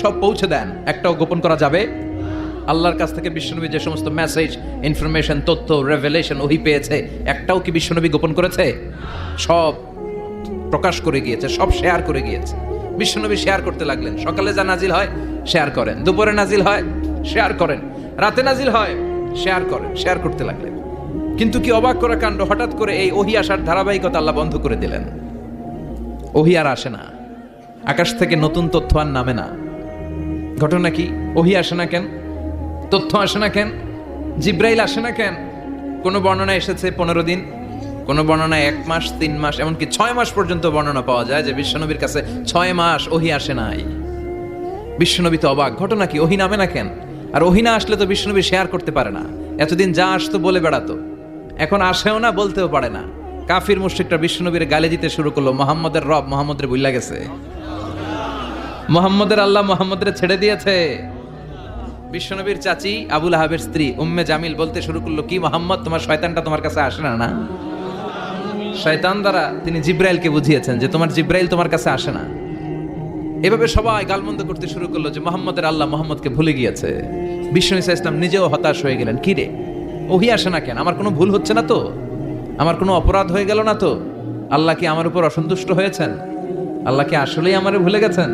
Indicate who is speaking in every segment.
Speaker 1: সব পৌঁছে দেন, একটাও গোপন করা যাবে? আল্লাহর কাছ থেকে বিশ্বনবী যে সমস্ত মেসেজ, ইনফরমেশন, তথ্য, রেভেলেশন, ওহী পেয়েছে, একটাও কি বিশ্বনবী গোপন করেছে? সব প্রকাশ করে গিয়েছে, সব শেয়ার করে গিয়েছে। বিশ্বনবী শেয়ার করতে লাগলেন। সকালে যা নাজিল হয় শেয়ার করেন, দুপুরে নাজিল হয় শেয়ার করেন, রাতে নাজিল হয় শেয়ার করেন, শেয়ার করতে লাগলেন। কিন্তু কি অবাক করা কাণ্ড, হঠাৎ করে এই ওহী আসার ধারাবাহিকতা আল্লাহ বন্ধ করে দিলেন। ওহী আর আসে না, আকাশ থেকে নতুন তথ্য আর নামে না। ঘটনা কি? ওহী আসে না কেন? তথ্য আসে না কেন? জিব্রাইল আসে না কেন? কোনো বর্ণনায় এসেছে 15 দিন, কোনো বর্ণনায় 1 মাস, 3 মাস, এমনকি 6 মাস পর্যন্ত বর্ণনা পাওয়া যায় যে বিশ্বনবীর কাছে 6 মাস ওহী আসে নাই। বিশ্বনবী তো অবাক, ঘটনা কি? ওহী নামে না কেন? আর ওহী না আসলে তো বিশ্বনবী শেয়ার করতে পারে না। এতদিন যা আসতো বলে বেড়াতো, এখন আসেও না, বলতেও পারে না। কাফির মুশরিকরা বিশ্বনবীর গালি দিতে শুরু করলো, মুহাম্মদের রব মুহাম্মদের ভুইলা গেছে, মুহাম্মদের আল্লাহ মুহাম্মদের ছেড়ে দিয়েছে। বিশ্বনবীর চাচি আবু লাহাবের স্ত্রী উম্মে জামিল বলতে শুরু করলো, কি মুহাম্মদ, তোমার শয়তানটা তোমার কাছে আসে না? না, শয়তান দ্বারা তিনি জিব্রাইলকে বুঝিয়েছেন যে তোমার জিব্রাইল তোমার কাছে আসে না। এভাবে সবাই গালমন্দ করতে শুরু করলো যে মুহাম্মদের আল্লাহ মুহাম্মদকে ভুলে গিয়েছে। বিশ্বনবী সাল্লাল্লাহু আলাইহি ওয়াসাল্লাম নিজেও হতাশ হয়ে গেলেন। কি রে, ওহী আসে না কেন? আমার কোনো ভুল হচ্ছে না তো? আমার কোনো অপরাধ হয়ে গেল না তো? আল্লাহ কি আমার উপর অসন্তুষ্ট হয়েছেন? আল্লাহ কি আসলেই আমারে ভুলে গেছেন?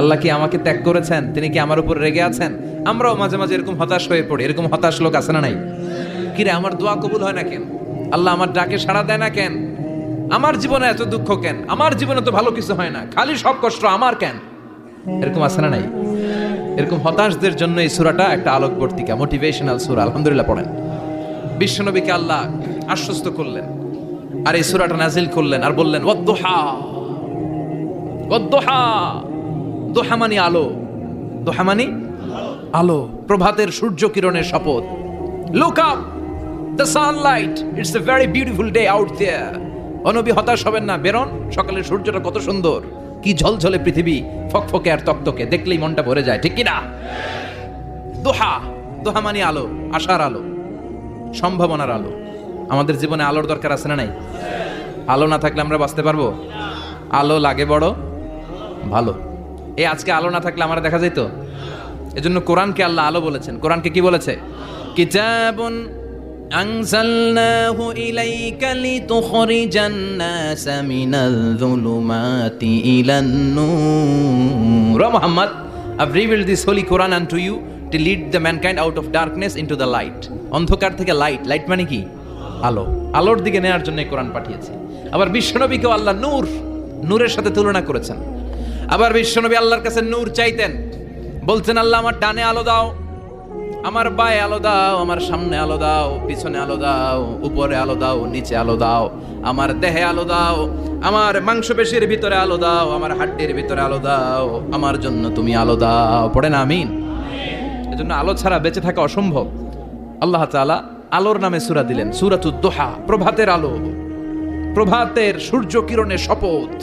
Speaker 1: আল্লাহ কি আমাকে ত্যাগ করেছেন? তিনি কি আমার উপর রেগে আছেন? আমরাও মাঝে মাঝে এরকম হতাশ হয়ে পড়ি। এরকম হতাশ লোক আছে না নাই? কিরে, আমার দোয়া কবুল হয় না কেন? আল্লাহ আমার ডাকে সাড়া দেয় না কেন? আমার জীবনে এত দুঃখ কেন? আমার জীবনে তো ভালো কিছু হয় না, খালি সব কষ্ট আমার কেন? এরকম আছে না নাই? এরকম হতাশদের জন্য এই সূরাটা একটা আলোকবর্তিকা, মোটিভেশনাল সূরা। আলহামদুলিল্লাহ পড়েন। বিশ্বনবীকে আল্লাহ আশ্বস্ত করলেন আর এই সূরাটা নাজিল করলেন আর বললেন, ওয়াদ-দুহা, ওয়াদ-দুহা। দোহা মানে আলো, দোহা মানে আলো, প্রভাতের সূর্য কিরণের শপথ। Look up, the sunlight, it's a very beautiful day out there. ও নবী, হতাশ হবেন না, বেরোন, সকালের সূর্যটা কত সুন্দর, কি ঝলঝলে পৃথিবী, ফকফকে আর তকতকে, দেখলেই মনটা ভরে যায়, ঠিক কি না? দোহা, দোহা মানে আলো, আশার আলো, সম্ভাবনার আলো। আমাদের জীবনে আলোর দরকার আছে না নাই? আলো না থাকলে আমরা বাঁচতে পারবো? আলো লাগে বড় ভালো। এই আজকে আলো না থাকলে আমরা দেখা যেত। এজন্য কোরআনকে আল্লাহ আলো বলেছেন। কোরআনকে কি বলেছে? কিতাবুন আনজালনাহু ইলাইকা লিতুখরিজান নাসা মিনাল যুলুমাতি ইলান নূর। ও Muhammad, I've revealed this holy Quran unto you to lead the mankind out of darkness into the light. অন্ধকার থেকে লাইট, লাইট মানে কি? আলো, আলোর দিকে নেওয়ার জন্য এই কোরআন পাঠিয়েছে। আবার বিশ্বনবীকেও আল্লাহ নূর, নূরের সাথে তুলনা করেছেন। আবার বিশ্বনবী আল্লাহর কাছে নূর চাইতেন, বলছেন, আল্লাহ আমার ডানে আলো দাও, আমার বায়ে আলো দাও, আমার সামনে আলো দাও, পিছনে আলো দাও, উপরে আলো দাও, নিচে আলো দাও, আমার দেহে আলো দাও, আমার মাংসপেশির ভিতরে আলো দাও, আমার হাড্ডির ভিতরে আলো দাও, আমার জন্য তুমি আলো দাও। পড়ে না আমিন? এজন্য আলো ছাড়া বেঁচে থাকা অসম্ভব। আল্লাহ তাআলা আলোর নামে সূরা দিলেন, সূরাতুদ দুহা, প্রভাতের আলো, প্রভাতের সূর্য কিরণের শপথ,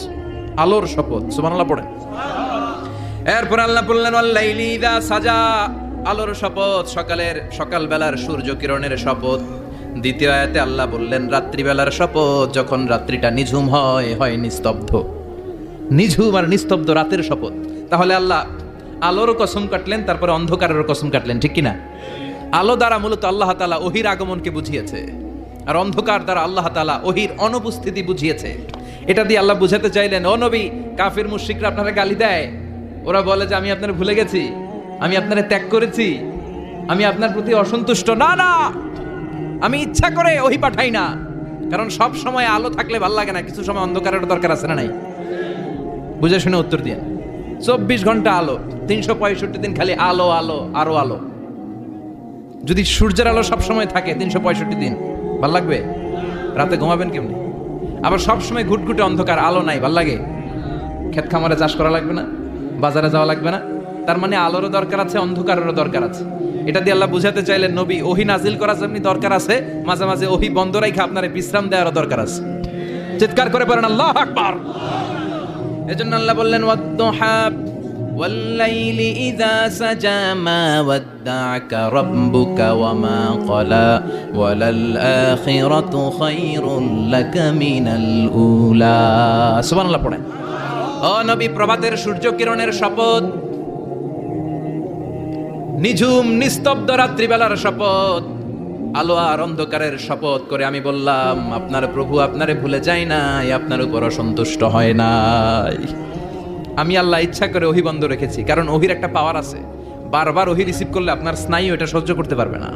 Speaker 1: আলোর শপথ। সুবহানাল্লাহ পড়েন। এরপর আল্লাহ বললেন, ওয়াল-লাইলি ইযা সাজা, আলোর শপথ, সকালবেলার সূর্য কিরণের শপথ। দ্বিতীয় আয়াতে আল্লাহ বললেন, রাত্রিবেলার শপথ, যখন রাত্রিটা নিঝুম হয়, হয় নিস্তব্ধ। নিঝুম আর নিস্তব্ধ রাতের শপথ। তাহলে আল্লাহ আলোর কসম কাটলেন, তারপরে অন্ধকারের কসম কাটলেন, ঠিক কিনা? আলো দ্বারা মূলত আল্লাহ তাআলা ওহীর আগমনকে বুঝিয়েছে, আর অন্ধকার দ্বারা আল্লাহ তাআলা ওহীর অনুপস্থিতি বুঝিয়েছে। এটা দিয়ে আল্লাহ বুঝাতে চাইলেন, ও নবী, কাফির মুশরিকরা আপনারা গালি দেয়, ওরা বলে যে আমি আপনারা ভুলে গেছি, আমি আপনারা ত্যাগ করেছি, আমি আপনার প্রতি অসন্তুষ্ট। না না, আমি ইচ্ছা করে ওহী পাঠাই না, কারণ সব সময় আলো থাকলে ভাল লাগে না, কিছু সময় অন্ধকারের দরকার আছে না নাই? বুঝে শুনে উত্তর দিন। 24 ঘন্টা আলো, 365 দিন খালি আলো আলো আরো আলো। যদি সূর্যের আলো সব সময় থাকে 365 দিন, ভাল লাগবে? রাতে ঘুমাবেন কেমনি? আবার সব সময় ঘুটঘুটে অন্ধকার, আলো নাই, ভাল লাগে? ক্ষেত খামারে চাষ করা লাগবে না, বাজারে যাওয়া লাগবে না। তার মানে আলোরও দরকার আছে, অন্ধকারেরও দরকার আছে। এটা দিয়ে আল্লাহ বুঝাতে চাইলেন, নবী, ওহী নাজিল করা যেমনি দরকার আছে, মাঝে মাঝে ওহী বন্ধ রাখা আপনার বিশ্রাম দেওয়ারও দরকার আছে। চিৎকার করে বলেন আল্লাহু আকবার। এজন্য আল্লাহ বললেন, ওয়াদ-দুহা ওয়াল-লাইলি ইযা সাজা মা ওয়াদ্দা'আকা রাব্বুকা ওয়া মা ক্বালা ওয়ালাল আখিরাতু খায়রুল লাকা মিনাল উলা। সুবহানাল্লাহ পড়েন। ও নবী, প্রভাতের সূর্য কিরণের শপথ, নিঝুম নিস্তব্ধ রাত্রিবেলার শপথ, আলো আর অন্ধকারের শপথ করে আমি বললাম, আপনার প্রভু আপনারে ভুলে যায় নাই, আপনার উপর অসন্তুষ্ট হয় নাই। আমি আল্লাহ ইচ্ছা করে ওহী বন্ধ রেখেছি, কারণ ওহির একটা পাওয়ার আছে। বারবার ওহী রিসিভ করলে আপনার স্নায়ু এটা সহ্য করতে পারবে না,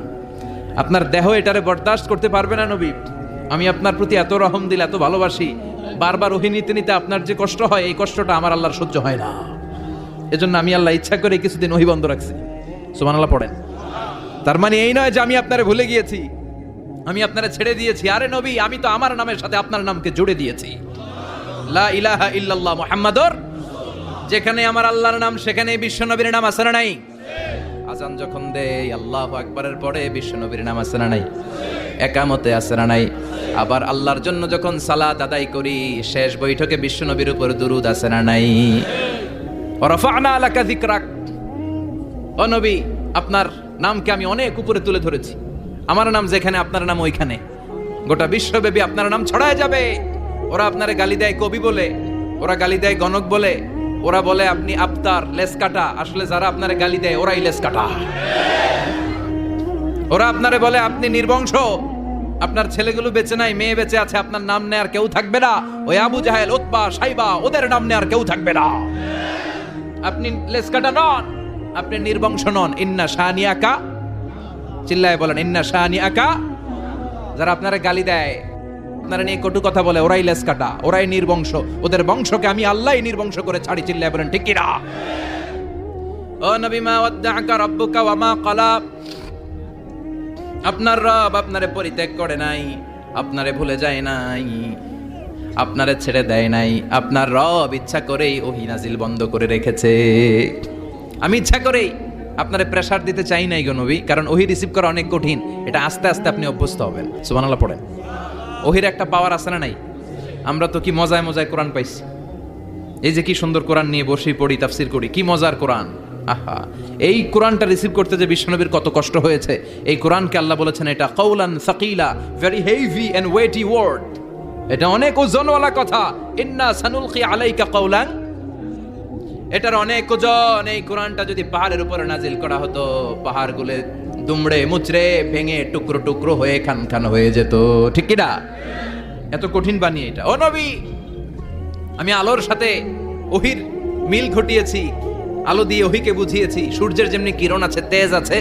Speaker 1: আপনার দেহ এটারে বরদাস্ত করতে পারবে না। নবী, আমি আপনার প্রতি এত রহম দিল, এত ভালোবাসি, বারবার ওহী নিতে নিতে আপনার যে কষ্ট হয়, এই কষ্টটা আমার আল্লাহর সহ্য হয় না। এজন্য আমি আল্লাহ ইচ্ছা করে কিছুদিন ওহী বন্ধ রাখছি। সুবহানাল্লাহ পড়েন। তার মানে এই নয় যে আমি আপনারে ভুলে গিয়েছি, আমি আপনারে ছেড়ে দিয়েছি। আরে নবী, আমি তো আমার নামের সাথে আপনার নামকে জুড়ে দিয়েছি। লা ইলাহা ইল্লাল্লাহ মুহাম্মাদুর, যেখানে আমার আল্লাহর নাম সেখানে বিশ্বনবীর নাম আছে না নাই? আজান যখন দেই আল্লাহু আকবারের পরে বিশ্বনবীর নাম আছে না নাই? একামতে আছে না নাই? আবার আল্লাহর জন্য যখন সালাত আদায় করি, শেষ বৈঠকে বিশ্বনবীর উপর দুরূদ আছে না নাই? রাফা'না লাকা যিকরাক, ও নবী, আপনার নামকে আমি অনেক উপরে তুলে ধরেছি। আমার নাম যেখানে আপনার নাম ওইখানে, গোটা বিশ্বব্যাপী আপনার নাম ছড়ায় যাবে। ওরা আপনারে গালি দেয় কবি বলে, ওরা গালি দেয় গণক বলে, ওরা বলে আপনি আফতার, লেস কাটা। আসলে যারা আপনারে গালি দেয় ওরাই লেস কাটা। ওরা আপনারে বলে আপনি নির্বংশ, আপনার ছেলেগুলো বেঁচে নাই, মেয়ে বেঁচে আছে, আপনার নাম নেয়ার কেউ থাকবে না। ওই আবু জাহেল, উতবা, সাইবা, ওদের নাম নেয়ার কেউ থাকবে না। আপনি লেস কাটা নন, আপনি নির্বংশ নন। ইন্না শানিয়াকা, চিল্লায় বলেন ইন্না শানিয়াকা। যারা আপনারা গালি দেয়, আপনারা নিয়ে কটু কথা বলে, ওরাই লেস কাটা, ওরাই নির্বংশ, ওদের বংশকে আমি আল্লাহই নির্বংশ করে ছাড়ি। চিল্লায় বলেন ঠিক কি না? ও নবী, মা ওয়াদ্দাআকা রাব্বুকা ওয়া মা ক্বালা, আপনার রব আপনারে পরিত্যাগ করে নাই, আপনারে ভুলে যায় নাই, আপনারে ছেড়ে দেয় নাই। আপনার রব ইচ্ছা করেই ওহী নাজিল বন্ধ করে রেখেছে। আমি ইচ্ছা করেই আপনারে প্রেসার দিতে চাই নাই গো নবী, কারণ ওহী রিসিভ করা অনেক কঠিন। এটা আস্তে আস্তে আপনি অভ্যস্ত হবেন। সুবহানাল্লাহ পড়েন। ওহির একটা পাওয়ার আছে না নাই? আমরা তো কি মজায় মজায় কোরআন পাইছি। এই যে কি সুন্দর কোরআন নিয়ে বসে পড়ি, তাফসির করি, কি মজার কোরআন। আহা, এই কোরআনটা রিসিভ করতে যে বিশ্বনবীর কত কষ্ট হয়েছে। এই কোরআনকে আল্লাহ বলেছেন এটা কাউলান সাকিলা, very heavy and weighty word, এটা অনেক ওজনওয়ালা কথা। ইন্না সানুলকি আলাইকা কাউলান, এটার অনেক ওজন। এই কোরআনটা যদি পাহাড়ের উপরে নাজিল করা হতো, পাহাড়গুলো দুমড়ে মুচড়ে ভেঙে টুকরো টুকরো হয়ে খান খান হয়ে যেত। ঠিক কি না? এত কঠিন বানিয়ে এটা। ও নবী, আমি আলোর সাথে ওহির মিল ঘটিয়েছি, আলো দিয়ে ওহিকে বুঝিয়েছি। সূর্যের যেমনি কিরণ আছে, তেজ আছে,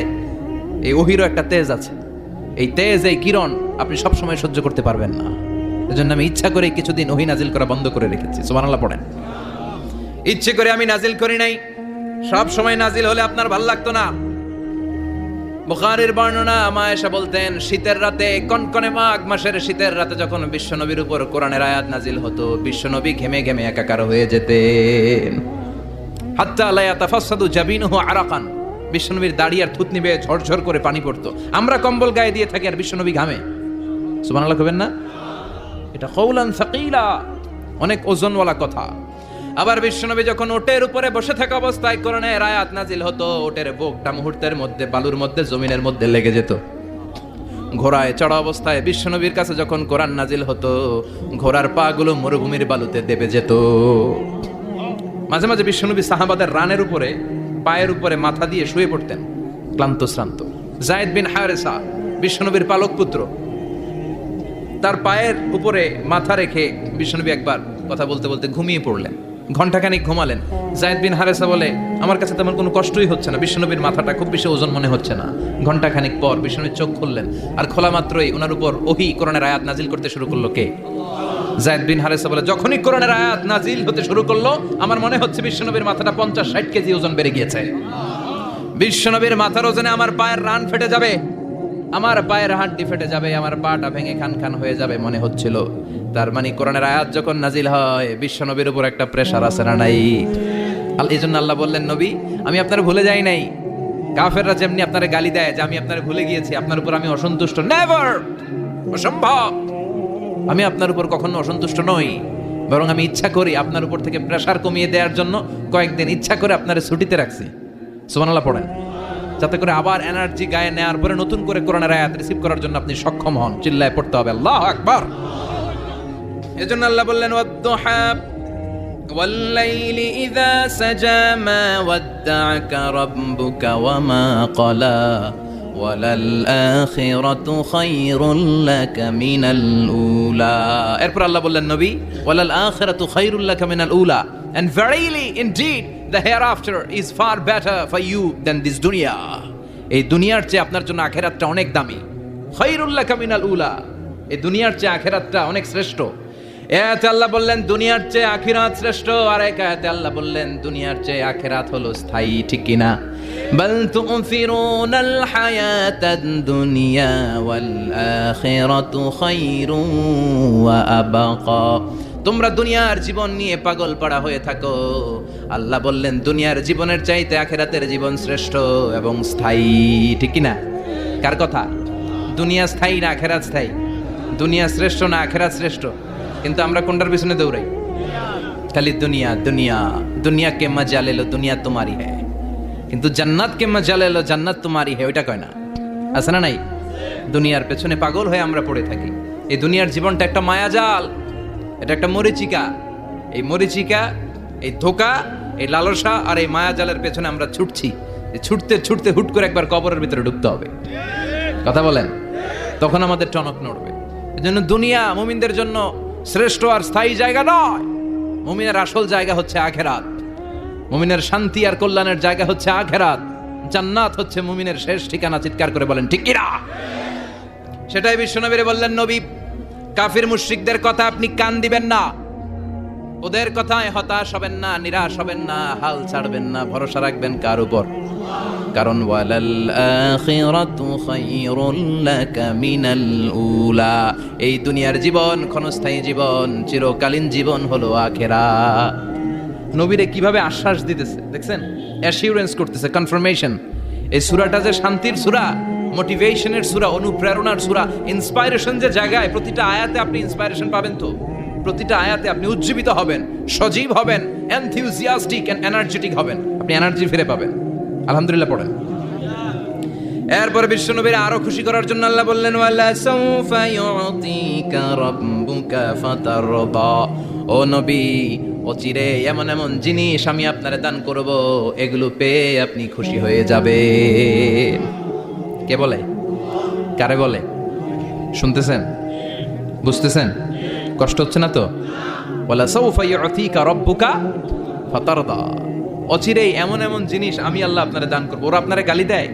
Speaker 1: এই ওহিরও একটা তেজ আছে। এই তেজ, এই কিরণ আপনি সবসময় সহ্য করতে পারবেন না। এজন্য আমি ইচ্ছা করে কিছুদিন ওহি নাজিল করা বন্ধ করে রেখেছি। সুবহানাল্লাহ পড়েন। ইচ্ছে করে আমি নাজিল করি নাই। সব সময় নাজিল হলে আপনার ভাল লাগতো না। বুখারীর বর্ণনা, মা আয়েশা বলতেন, শীতের রাতে, কনকনে মাঘ মাসের শীতের রাতে যখন বিশ্বনবীর উপর কোরআনের আয়াত নাজিল হতো, বিশ্বনবী ঘেমে ঘেমে একাকার হয়ে যেতেন। হাত্তা লা ইয়াতাফাসসাদু জাবিনুহু আরাকান, বিশ্বনবীর দাড়ি আর থুতনি বেয়ে ঝরঝর করে পানি পড়তো। আমরা কম্বল গায়ে দিয়ে থাকি আর বিশ্বনবী ঘামে। সুবহানাল্লাহ কইবেন না? এটা কাউলান সাকিলা, অনেক ওজনওয়ালা কথা। আবার বিশ্বনবী যখন ওটের উপরে বসে থাকা অবস্থায় কোরআনের আয়াত নাজিল হতো, ওটের বুকটা মুহূর্তের মধ্যে বালুর মধ্যে, জমিনের মধ্যে লেগে যেত। ঘোড়ায় চড়া অবস্থায় বিশ্বনবীর কাছে যখন কোরআন নাজিল হতো, ঘোড়ার পা গুলো মরুভূমির বালুতে দেবে যেত। মাঝে মাঝে বিশ্বনবী সাহাবাদের রানের উপরে, পায়ের উপরে মাথা দিয়ে শুয়ে পড়তেন, ক্লান্ত শ্রান্ত। যায়েদ বিন হারেসা, বিশ্বনবীর পালক পুত্র, তার পায়ের উপরে মাথা রেখে বিশ্বনবী একবার কথা বলতে বলতে ঘুমিয়ে পড়লেন। ঘন্টাখানিক ঘুমালেন। যায়েদ বিন হারেসা বলে, আমার কাছে তেমন কোনো কষ্টই হচ্ছে না, বিশ্বনবীর মাথাটা খুব বেশি ওজন মনে হচ্ছে না। ঘন্টাখানিক পর বিশ্বনবীর চোখ খুললেন, আর খোলা মাত্রই ওনার উপর ওহী কোরআনের আয়াত নাজিল করতে শুরু করলো। কে? যায়েদ বিন হারেসা বলে, যখনই কোরআনের আয়াত নাজিল হতে শুরু করলো, আমার মনে হচ্ছে বিশ্বনবীর মাথাটা 50-60 কেজি ওজন বেড়ে গিয়েছে। বিশ্বনবীর মাথার ওজনে আমার পায়ের রান ফেটে যাবে, আমার পায়ের হাড্ডি ফেটে যাবে, আমার পাটা ভেঙে খান খান হয়ে যাবে মনে হচ্ছিল। তার মানে কোরআনের আয়াত যখন নাজিল হয়, বিশ্বনবীর উপর একটা প্রেসার আছে না নাই? এই জন্য আল্লাহ বললেন, নবী, আমি আপনার ভুলে যাই নাই। কাফেররা যেমনি আপনার গালি দেয় যে আমি আপনার ভুলে গিয়েছি, আপনার উপর আমি অসন্তুষ্ট, নেভার, অসম্ভব। আমি আপনার উপর কখনো অসন্তুষ্ট নই, বরং আমি ইচ্ছা করি আপনার উপর থেকে প্রেসার কমিয়ে দেওয়ার জন্য কয়েকদিন ইচ্ছা করে আপনার ছুটিতে রাখছি। সুবহানাল্লাহ পড়েন, যাতে করে আবার এনার্জি গায়ে নেওয়ার পরে নতুন করে কোরআনের আয়াত রিসিভ করার জন্য আপনি সক্ষম হন। চিল্লায় পড়তে হবে আল্লাহু আকবার। এজন্য আল্লাহ বললেন, ওয়াদ-দুহা, والليل إذا سجى ما ودعك ربك وما قلى وللآخرة خير لك من الأولى এরপর আল্লাহ বললেন নবী وللآخرة خير لك من الأولى and verily indeed the hereafter is far better for you than this dunya এই দুনিয়ার চেয়ে আপনার জন্য আখিরাতটা অনেক দামি خير لك من الأولى এই দুনিয়ার চেয়ে আখিরাতটা অনেক শ্রেষ্ঠ এতে আল্লাহ বললেন দুনিয়ার চেয়ে আখিরাত শ্রেষ্ঠ আর এক আয়াতে আল্লাহ বললেন দুনিয়ার চেয়ে আখিরাত হলো স্থায়ী ঠিক কি না বাল তুফিরুনাল হায়াতাদ দুনিয়া ওয়াল আখিরাতু খায়রুন ওয়া আবাকা তোমরা দুনিয়ার জীবন নিয়ে পাগল পাড়া হয়ে থাকো আল্লাহ বললেন দুনিয়ার জীবনের চাইতে আখিরাতের জীবন শ্রেষ্ঠ এবং স্থায়ী ঠিক কি না কার কথা দুনিয়া স্থায়ী না আখিরাত স্থায়ী দুনিয়া শ্রেষ্ঠ না আখিরাত শ্রেষ্ঠ কিন্তু আমরা কোনটার পিছনে দৌড়াই খালি দুনিয়া দুনিয়া দুনিয়া কে মজা লে লো দুনিয়া তোমারি হ্যায় কিন্তু জান্নাত কে মজা লে লো জান্নাত তোমারি হ্যায় ওইটা কয় না আছে না নাই দুনিয়ার পেছনে পাগল হয়ে আমরা পড়ে থাকি এই দুনিয়ার জীবনটা একটা মায়াজাল এটা একটা মরিচিকা এই মরিচিকা এই ধোঁকা এই লালসা আর এই মায়াজালের পেছনে আমরা ছুটছি ছুটতে ছুটতে হুট করে একবার কবরের ভিতরে ঢুকতে হবে কথা বলেন তখন আমাদের টনক নড়বে এজন্য দুনিয়া মুমিনদের জন্য শ্রেষ্ঠ আর স্থায়ী জায়গা নয় মুমিনের আসল জায়গা হচ্ছে আখিরাত মুমিনের শান্তি আর কল্যাণের জায়গা হচ্ছে আখিরাত জান্নাত হচ্ছে মুমিনের শেষ ঠিকানা চিৎকার করে বলেন ঠিক কি না সেটাই বিশ্বনবী বললেন নবী কাফির মুশরিকদের কথা আপনি কান দিবেন না ওদের কথায় হতাশ হবেন না নিরাশ হবেন না হাল ছাড়বেন না ভরসা রাখবেন কার উপর কারণ ওয়ালাল আখিরাতু খায়রুল লাকা মিনাল উলা এই দুনিয়ার জীবন ক্ষণস্থায়ী জীবন চিরকালীন জীবন হলো আখিরাত নবীরে কিভাবে আশ্বাস দিতেছে দেখছেন অ্যাসিউরেন্স করতেছে কনফার্মেশন এই সূরাটা যে শান্তির সূরা মোটিভেশনের সূরা অনুপ্রেরণার সূরা ইন্সপাইরেশন যে জায়গায় প্রতিটা আয়াতে আপনি ইন্সপাইরেশন পাবেন তো প্রতিটা আয়াতে আপনি উজ্জীবিত হবেন সজীব হবেন এনথিউজিয়াস্টিক এন্ড এনার্জেটিক হবেন আপনি এনার্জি ফিরে পাবেন আলহামদুলিল্লাহ পড়েন এরপর বিশ্বনবীর আরো খুশি করার জন্য আল্লাহ বললেন ওয়ালা সাউফা ইউতিকা রাব্বুকা ফাতারদা ও নবী অচিরে এমন এমন জিনিস আমি আপনারে দান করব এগুলো পেয়ে আপনি খুশি হয়ে যাবেন কে বলে কারে বলে শুনতেছেন বুঝতেছেন কষ্ট হচ্ছে না তো ওয়ালা সাউফা ইউতিকা রাব্বুকা ফাতারদা অচিরেই এমন এমন জিনিস আমি আল্লাহ আপনারে দান করবো ওরা আপনারে গালি দেয়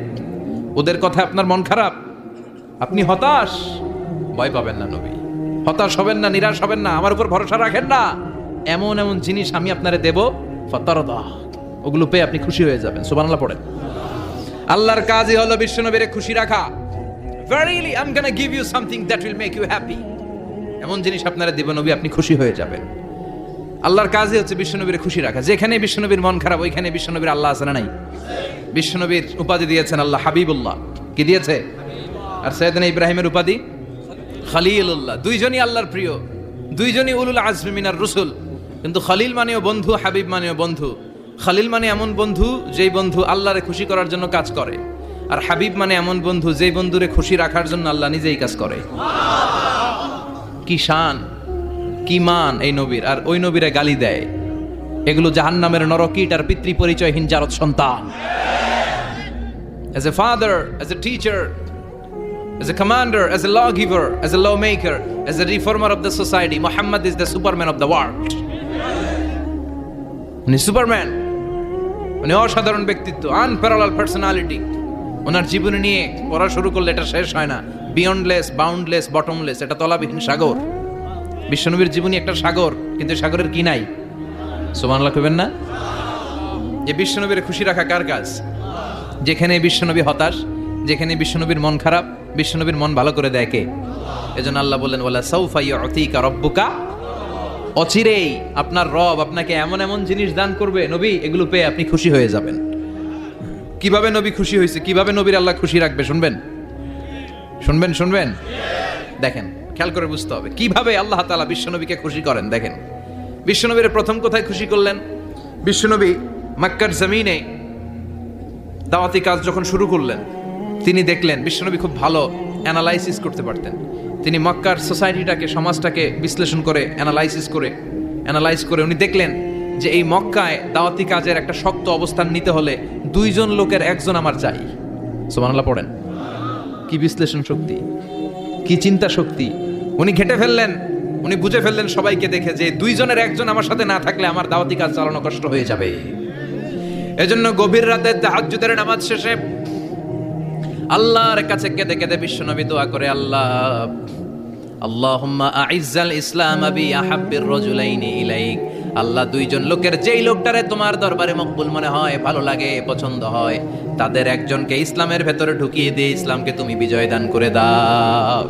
Speaker 1: ওদের কথা আপনার মন খারাপ আপনি হতাশ ভয় পাবেন না নবী হতাশ হবেন না নিরাশ হবেন না আমার উপর ভরসা রাখেন না এমন এমন জিনিস আমি আপনারে দেব ফাতারদা ওগুলো পেয়ে আপনি খুশি হয়ে যাবেন সুবহানাল্লাহ পড়েন আল্লাহর কাজই হলো বিশ্বনবীরে খুশি রাখা verily I'm gonna give you something that will make you happy এমন জিনিস আপনারে দেব নবী আপনি খুশি হয়ে যাবেন আল্লাহর কাজই হচ্ছে বিশ্বনবীর খুশি রাখা যেখানে বিশ্বনবীর মন খারাপ ওইখানে বিশ্বনবীর আল্লাহ আছে না নাই বিশ্বনবীর উপাধি দিয়েছেন আল্লাহ হাবিবুল্লাহ কি দিয়েছে আর সাইয়েদনা ইব্রাহিমের উপাধি খলিলুল্লাহ দুইজনই আল্লাহর প্রিয় দুইজনই উলুল আজমি মিনার রসুল কিন্তু খলিল মানেও বন্ধু হাবিব মানেও বন্ধু খলিল মানে এমন বন্ধু যেই বন্ধু আল্লাহরে খুশি করার জন্য কাজ করে আর হাবিব মানে এমন বন্ধু যেই বন্ধুরে খুশি রাখার জন্য আল্লাহ নিজেই কাজ করে কি শান কি মান এই নবীর আর ওই নবীরে গালি দেয় এগুলো জাহান্নামের নরকীট আর পিতৃ পরিচয়হীন জারত সন্তান as a father as a teacher as a commander as a lawgiver as a lawmaker as a reformer of the society Muhammad is the superman of the world উনি সুপারম্যান উনি অসাধারণ ব্যক্তিত্ব আনপ্যারালালড পার্সোনালিটি ওনার জীবনী নিয়ে পড়া শুরু করলে এটা শেষ হয় না বিয়ন্ডলেস বাউন্ডলেস বটমলেস এটা তলাবিহীন সাগর বিশ্বনবীর জীবনী একটা সাগর কিন্তু সাগরের কি নাই সুবহানাল্লাহ কইবেন না এই বিশ্বনবীর খুশি রাখা কার কাজ যেখানে বিশ্বনবী হতাশ যেখানে বিশ্বনবীর মন খারাপ বিশ্বনবীর মন ভালো করে দেয় কে এজন্য আল্লাহ বললেন ওয়ালা সাউফা ইউতিকা রাব্বুকা অচিরেই আপনার রব আপনাকে এমন এমন জিনিস দান করবে নবী এগুলো পেয়ে আপনি খুশি হয়ে যাবেন কিভাবে নবী খুশি হয়েছে কিভাবে নবীর আল্লাহ খুশি রাখবে শুনবেন শুনবেন শুনবেন দেখেন খেয়াল করে বুঝতে হবে কিভাবে আল্লাহ তাআলা বিশ্বনবীকে খুশি করেন দেখেন বিশ্বনবীর প্রথম কোথায় খুশি করলেন বিশ্বনবী মক্কার জমিনে দাওয়াতি কাজ যখন শুরু করলেন তিনি দেখলেন বিশ্বনবী খুব ভালো অ্যানালাইসিস করতে পারতেন তিনি মক্কার সোসাইটিটাকে সমাজটাকে বিশ্লেষণ করে অ্যানালাইজ করে উনি দেখলেন যে এই মক্কায় দাওয়াতি কাজের একটা শক্ত অবস্থান নিতে হলে 2 জন লোকের একজন আমার চাই। সুবহানাল্লাহ পড়েন। কি বিশ্লেষণ শক্তি, কি চিন্তা শক্তি! উনি ঘেটে ফেললেন, উনি বুঝে ফেললেন সবাইকে দেখে যে 2 জনের একজন আমার সাথে না থাকলে আমার দাওয়াতি কাজ চালানো কষ্ট হয়ে যাবে। এজন্য গভীর রাতে তাহাজ্জুদের নামাজ শেষে আল্লাহর কাছে কেঁদে কেঁদে বিশ্বনবী দোয়া করে, আল্লাহুম্মা আইজ্জাল ইসলাম বি আহাব্বির রাজুলাইনি ইলাইক। আল্লাহ 2 জন লোকের যেই লোকটারে তোমার দরবারে মকবুল মনে হয়, ভালো লাগে, পছন্দ হয়, তাদের একজনকে ইসলামের ভেতরে ঢুকিয়ে দিয়ে ইসলামকে তুমি বিজয় দান করে দাও।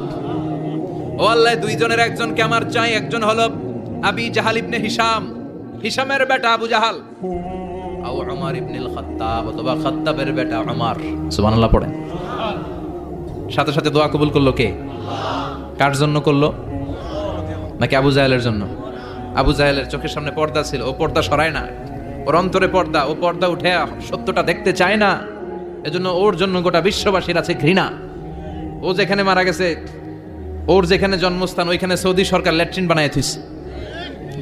Speaker 1: ও আল্লাহ, 2 জনের একজনকে আমার চাই। একজন হলো আবি জাহাল ইবনে হিশাম, হিশামের বেটা আবু জাহাল, আও উমর ইবনুল খাত্তাব অথবা খাত্তাবের বেটা উমর। সুবহানাল্লাহ পড়েন। সাথে সাথে দোয়া কবুল করলো কে? কার জন্য করলো? নাকি আবু জাহেলের জন্য? আবু জাহেলের চোখের সামনে পর্দা ছিল, ও পর্দা সরায় না। ওর অন্তরে পর্দা, ও পর্দা উঠে সত্যটা দেখতে চায় না। এজন্য ওর জন্য গোটা বিশ্ববাসীর আছে ঘৃণা। ও যেখানে মারা গেছে, ওর যেখানে জন্মস্থান, ওইখানে সৌদি সরকার ল্যাট্রিন বানায় থুইছে,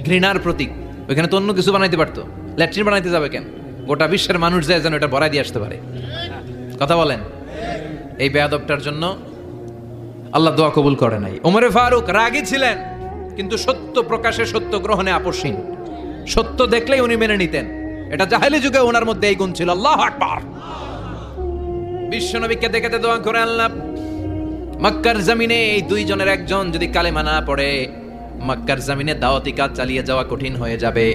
Speaker 1: ঘৃণার প্রতীক। ওইখানে তো অন্য কিছু বানাইতে পারতো, ল্যাট্রিন বানাইতে যাবে কেন? গোটা বিশ্বের মানুষ যায় যেন এটা ভরাই দিয়ে আসতে পারে। কথা বলেন। এই বেয়াদবটার জন্য আল্লাহ দোয়া কবুল করে নাই। ওমরে ফারুক রাগী ছিলেন, কিন্তু সত্য প্রকাশে, সত্য গ্রহণে আপোষহীন। সত্য দেখলেই উনি মেনে নিতেন। এটা জাহেলি যুগে ওনার মধ্যে এই গুণ ছিল। আল্লাহু আকবার। বিশ্বনবীকে দেখে দোয়া করে, আল্লাহ মক্কার জমিনে এই 2 জনের একজন যদি কালেমা না পড়ে, মক্কার জমিনে দাওয়াতি কাজ চালিয়ে যাওয়া কঠিন হয়ে যাবে।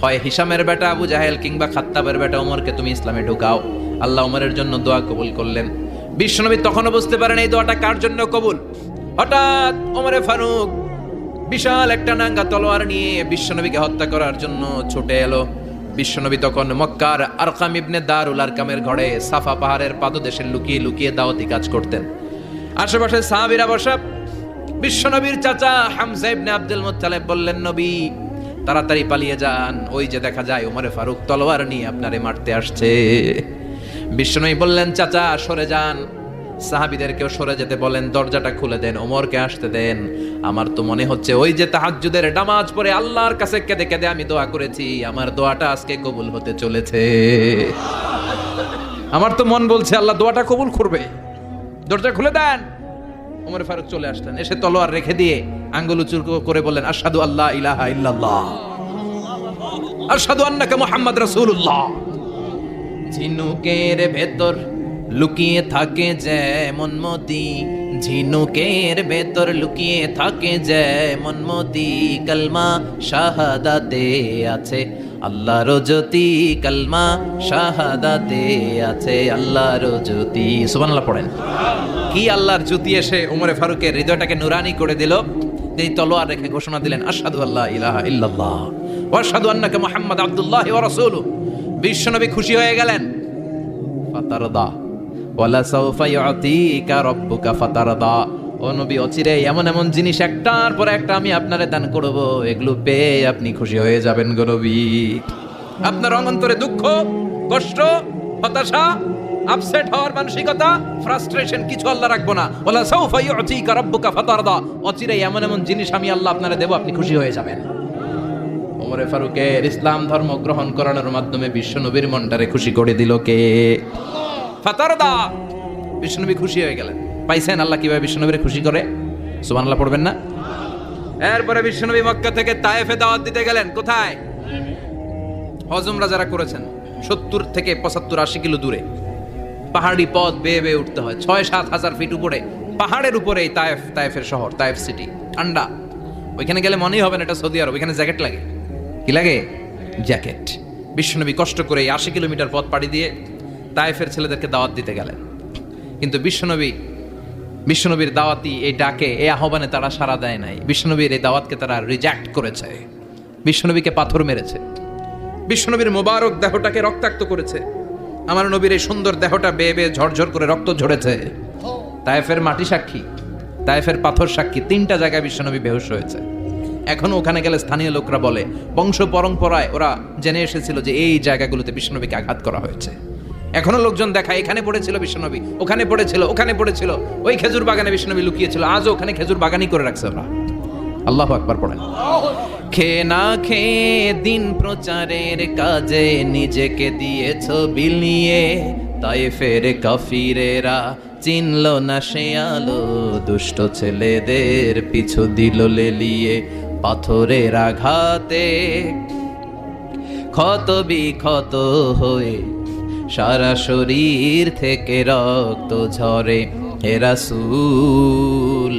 Speaker 1: হয় হিশামের বেটা আবু জাহেল কিংবা খাত্তাবের বেটা ওমরকে তুমি ইসলামে ঢুকাও। আল্লাহ ওমরের জন্য দোয়া কবুল করলেন। বিশ্বনবী তখনও বুঝতে পারেন এই দোয়াটা কার জন্য কবুল। হঠাৎ ওমরে ফারুক বিশাল একটা নাঙ্গা তলোয়ার নিয়ে বিশ্বনবীকে হত্যা করার জন্য ছুটে এলো। বিশ্বনবী তখন মক্কার আরকাম ইবনে দারুল আরকামের ঘরে সাফা পাহাড়ের পাদদেশে লুকিয়ে লুকিয়ে দাওয়াতি কাজ করতেন। আশেপাশে সাহাবীরা বসা। বিশ্বনবীর চাচা হামজা ইবনে আব্দুল মুত্তালিব বললেন, নবী তাড়াতাড়ি পালিয়ে যান, ওই যে দেখা যায় ওমরে ফারুক তলোয়ার নিয়ে আপনারে মারতে আসছে। বিশ্বনবী বললেন, চাচা সরে যান, সাহাবীদেরকেও সরে যেতে বলেন, দরজাটা খুলে দেন, ওমরকে আসতে দেন। আমার তো মনে হচ্ছে ওই যে তাহাজ্জুদের নামাজ পড়ে আল্লাহর কাছে কেঁদে কেঁদে আমি দোয়া করেছি, আমার দোয়াটা আজকে কবুল হতে চলেছে। আমার তো মন বলছে আল্লাহ দোয়াটা কবুল করবে। দরজা খুলে দেন। ওমর ফারুক চলে আসলেন, এসে তলোয়ার রেখে দিয়ে আঙ্গুল উঁচু করে বললেন, আশহাদু আল্লা ইলাহা ইল্লাল্লাহ, আশহাদু আন্নাকা মুহাম্মাদ রাসূলুল্লাহ। ঝিনুকের ভেতর লুকিয়ে থাকে যেমন মতি, ঝিনুকের ভেতর লুকিয়ে থাকে যেমন মতি, কালমা শাহাদাতে আছে আল্লাহর জ্যোতি, কালমা শাহাদাতে আছে আল্লাহর জ্যোতি। সুবহানাল্লাহ পড়েন। কি আল্লাহর জ্যোতি এসে ওমরে ফারুকের হৃদয়টাকে নুরানি করে দিল। তিনি তলোয়ার রেখে ঘোষণা দিলেন, আশহাদু আল্লা ইলাহা ইল্লাল্লাহ ওয়া আশহাদু আন্নাকা মুহাম্মাদ আবদুল্লাহি ওয়া রাসূলুহু। বিশ্বনবী খুশি হয়ে গেলেন। ফাতারদা ওয়ালা সাউফা ইউতিকা রাব্বুকা ফাতারদা। ও নবী, অচিরে এমন এমন জিনিস একটার পর একটা আমি আপনারে দান করব, এগুলো পেয়ে আপনি খুশি হয়ে যাবেন গো নবী। আপনার অন্তরে দুঃখ, কষ্ট, হতাশা, আপসেট হওয়ার মানসিকতা, ফ্রাস্ট্রেশন কিছু আল্লাহ রাখবো না। ওয়ালা সাউফা ইউতিকা রাব্বুকা ফাতারদা। অচিরে এমন এমন জিনিস আমি আল্লাহ আপনারে দেব, আপনি খুশি হয়ে যাবেন। ওমরে ফারুকের ইসলাম ধর্ম গ্রহণ করানোর মাধ্যমে বিশ্বনবীর মনটারে খুশি করে দিল কে? ফাতারদা। বিশ্বনবী খুশি হয়ে গেলেন। পাইছেন আল্লাহ কিভাবে বিশ্বনবীরে খুশি করে? সুবহানাল্লাহ পড়বেন না? এরপরে বিশ্বনবী মক্কা থেকে তায়েফে দাওয়াত দিতে গেলেন। কোথায়? হজমরা যারা করেছেন 70 থেকে 75 80 কিলো দূরে পাহাড়ি পথ বেয়ে বেয়ে উঠতে হয়, 6-7 হাজার ফিট উপরে পাহাড়ের উপরে এই তায়েফের শহর, তায়েফ সিটি। ঠান্ডা। ওইখানে গেলে মনেই হবে না এটা সৌদি আরব। ওইখানে জ্যাকেট লাগে। কি লাগে? জ্যাকেট। বিশ্বনবী কষ্ট করে 80 কিলোমিটার পথ পাড়ি দিয়ে তায়েফের ছেলেদেরকে দাওয়াত দিতে গেলেন। কিন্তু বিশ্বনবীর দাওয়াতি এই ডাকে, এই আহ্বানে তারা সাড়া দেয় নাই। বিশ্বনবীর এই দাওয়াতকে তারা রিজেক্ট করেছে। বিশ্বনবীকে পাথর মেরেছে। বিশ্বনবীর মোবারক দেহটাকে রক্তাক্ত করেছে। আমার নবীর এই সুন্দর দেহটা বেয়ে বেয়ে ঝরঝর করে রক্ত ঝরেছে। তায়েফের মাটি সাক্ষী, তায়েফের পাথর সাক্ষী। 3টা জায়গায় বিশ্বনবী বেহুশ হয়েছে। এখনো ওখানে গেলে স্থানীয় লোকরা বলে, বংশ পরম্পরায় ওরা জেনে এসেছিল যে এই জায়গাগুলোতে বিশ্বনবীকে আঘাত করা হয়েছে। এখনো লোকজন দেখায়, এখানে পড়েছিল বিশ্বনবী, ওখানে পড়েছিল, ওখানে পড়েছিল, ওই খেজুর বাগানে বিশ্বনবী লুকিয়েছিল। আজও ওখানে খেজুর বাগানই করে রাখছে ওরা। আল্লাহু আকবার পড়েন। খেয়ে না খেয়ে দিন প্রচারের কাজে নিজেকে দিয়েছ বিলিয়ে, তায়েফের কাফিরেরা চিনল না সে আলো, দুষ্ট ছেলেদের পিছু দিল লেলিয়ে। পাথরের আঘাতে ক্ষত বিক্ষত হয়ে সারা শরীর থেকে রক্ত ঝরে। হে রাসূল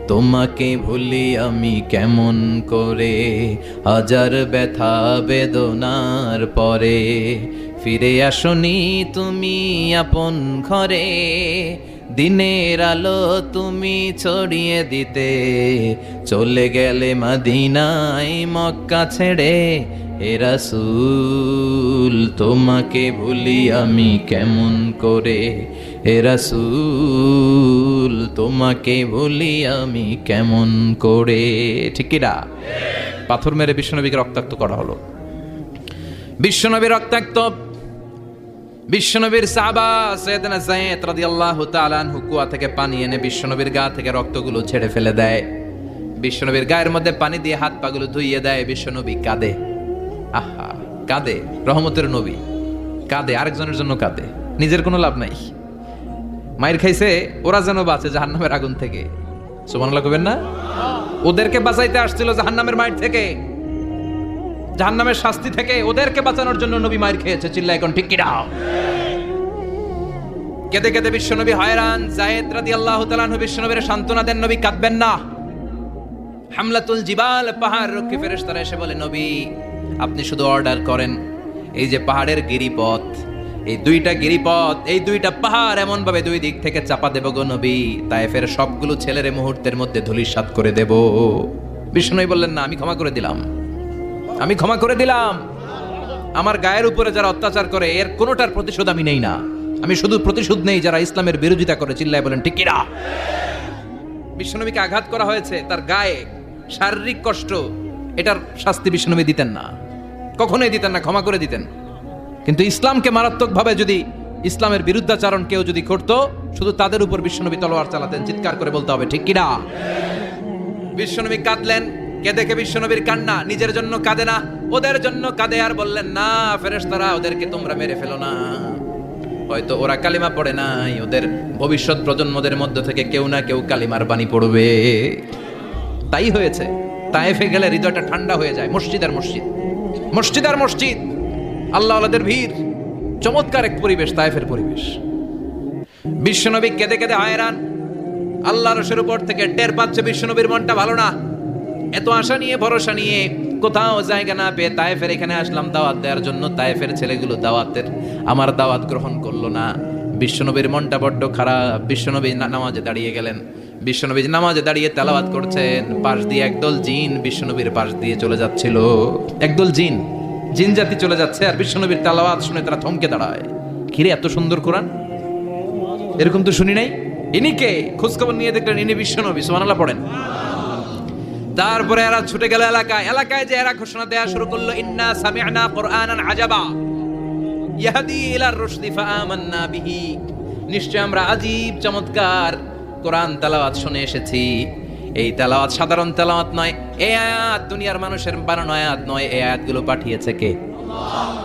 Speaker 1: তোমাকে ভুলি আমি কেমন করে, হাজার ব্যথা বেদনার পরে। ফিরে আসনি তুমি আপন ঘরে, দিনের আলো তুমি ছড়িয়ে দিতে। চলে গেলে মদিনায় মক্কা ছেড়ে। হে রাসূল তোমাকে ভুলি আমি কেমন করে, হে রাসূল তোমাকে ভুলি আমি কেমন করে। ঠিক কি না? পাথর মেরে বিশ্বনবীকে রক্তাক্ত করা হলো। বিশ্বনবী রক্তাক্ত। বিশ্বনবীর সাহাবা সাইয়েদনা যায়েদ রাদিয়াল্লাহু তাআলা আনহু কুয়া থেকে পানি এনে বিশ্বনবীর গা থেকে রক্তগুলো ছেড়ে ফেলে দেয়। বিশ্বনবীর গায়ের মধ্যে পানি দিয়ে হাত পাগুলো ধুইয়ে দেয়। বিশ্বনবী কাঁদে, আহা কাঁদে। রহমতের নবী কাঁদে, আরেকজনের জন্য কাঁদে, নিজের কোনো লাভ নাই। মায়ের খাইছে, ওরা যেন বাঁচে জাহান্নামের আগুন থেকে। সুবহানাল্লাহ কইবেন না? ওদেরকে বাঁচাইতে আসছিল জাহান্নামের মায়ের থেকে, জাহান্নামের শাস্তি থেকে। ওদেরকে বাঁচানোর জন্য নবী মায়ের খেয়েছে। চিল্লা এখন ঠিক কি না? কেঁদে কেঁদে বিশ্বনবী হয়রান। যায়েদ রাদিয়াল্লাহু তাআলা আনহু বিশ্বনবীর সান্ত্বনা দেন, নবী কাঁদবেন না। হামলাতুল জিবাল, পাহাড় রক্ষী ফেরেশতারা এসে বলে, নবী আপনি শুধু অর্ডার করেন, এই যে পাহাড়ের গিরিপথ, এই দুইটা গিরিপথ, এই দুইটা পাহাড় এমন ভাবে দুই দিক থেকে চাপা দেব গো নবী, তায়েফের সবগুলো ছেলেরে মুহূর্তের মধ্যে ধূলিসাৎ করে দেব। বিষ্ণু বললেন, না আমি ক্ষমা করে দিলাম, আমি ক্ষমা করে দিলাম। আমার গায়ের উপরে যারা অত্যাচার করে এর কোনোটার প্রতিশোধ আমি নেই না, আমি শুধু প্রতিশোধ নেই যারা ইসলামের বিরোধিতা করে। চিল্লায় বলেন ঠিক কিনা? বিশ্বনবীকে আঘাত করা হয়েছে, তার গায়ে শারীরিক কষ্ট, এটার শাস্তি বিশ্বনবী দিতেন না, কখনোই দিতেন না, ক্ষমা করে দিতেন। কিন্তু ইসলামকে মারাত্মকভাবে যদি ইসলামের বিরুদ্ধাচারণ কেউ যদি করতো, শুধু তাদের উপর বিশ্বনবী তলোয়ার চালাতেন। চিৎকার করে বলতে হবে ঠিক কিনা? বিশ্বনবী কাঁদলেন। কে দেখে বিশ্বনবীর কান্না, নিজের জন্য কাঁদে না, ওদের জন্য কাঁদে। আর বললেন, না ফেরেশতারা ওদেরকে তোমরা মেরে ফেলো না, হয়তো ওরা কালিমা পড়ে নাই, ওদের ভবিষ্যৎ প্রজন্মদের মধ্য থেকে কেউ না কেউ কালিমার বাণী পড়বে। তাই হয়েছে। তায়েফে গেলে হৃদয়টা ঠান্ডা হয়ে যায়। মসজিদ আর মসজিদ, মসজিদ আর মসজিদ, আল্লাহ আল্লাহদের ভিড়, চমৎকার এক পরিবেশ তায়েফের পরিবেশ। বিশ্বনবী কেঁদে কেঁদে হয়রান। আল্লাহ রসের উপর থেকে টের পাচ্ছে বিশ্বনবীর মনটা ভালো না। এত আশা নিয়ে ভরসা নিয়ে কোথাও জায়গা না পেয়ে তায়েফের এখানে আসলাম দাওয়াত দেওয়ার জন্য। তায়েফের ছেলেগুলো আমার দাওয়াত গ্রহণ করলো না। বিশ্বনবীর মনটা বড্ড খারাপ। বিশ্বনবী নামাজে দাঁড়িয়ে গেলেন। বিশ্বনবী নামাজে দাঁড়িয়ে তেলাওয়াত করছেন। পাশ দিয়ে একদল জিন বিশ্বনবীর পাশ দিয়ে চলে যাচ্ছিল। একদল জিন জাতি চলে যাচ্ছে, আর বিশ্বনবীর তেলাওয়াত শুনে তারা থমকে দাঁড়ায়। ঘিরে এত সুন্দর কোরআন, এরকম তো শুনি নাই। ইনি কে? খোঁজখবর নিয়ে দেখলেন ইনি বিশ্বনবী। সুবহানাল্লাহ পড়েন। তারপরে এরা ছুটে গেল এলাকায় যে এরা ঘোষণা দেয়া শুরু করলো, ইন্না সামি'না কুরআনান আজাবা ইয়াহদি ইলার রুশদি ফাআমান্না বিহি। নিশ্চয় আমরা আজীব চমৎকার কোরআন তেলাওয়াত শুনে এসেছি। এই তেলাওয়াত সাধারণ তেলাওয়াত নয়, এই আয়াত দুনিয়ার মানুষের বানানো আয়াত নয়। এই আয়াতগুলো পাঠিয়েছে কে?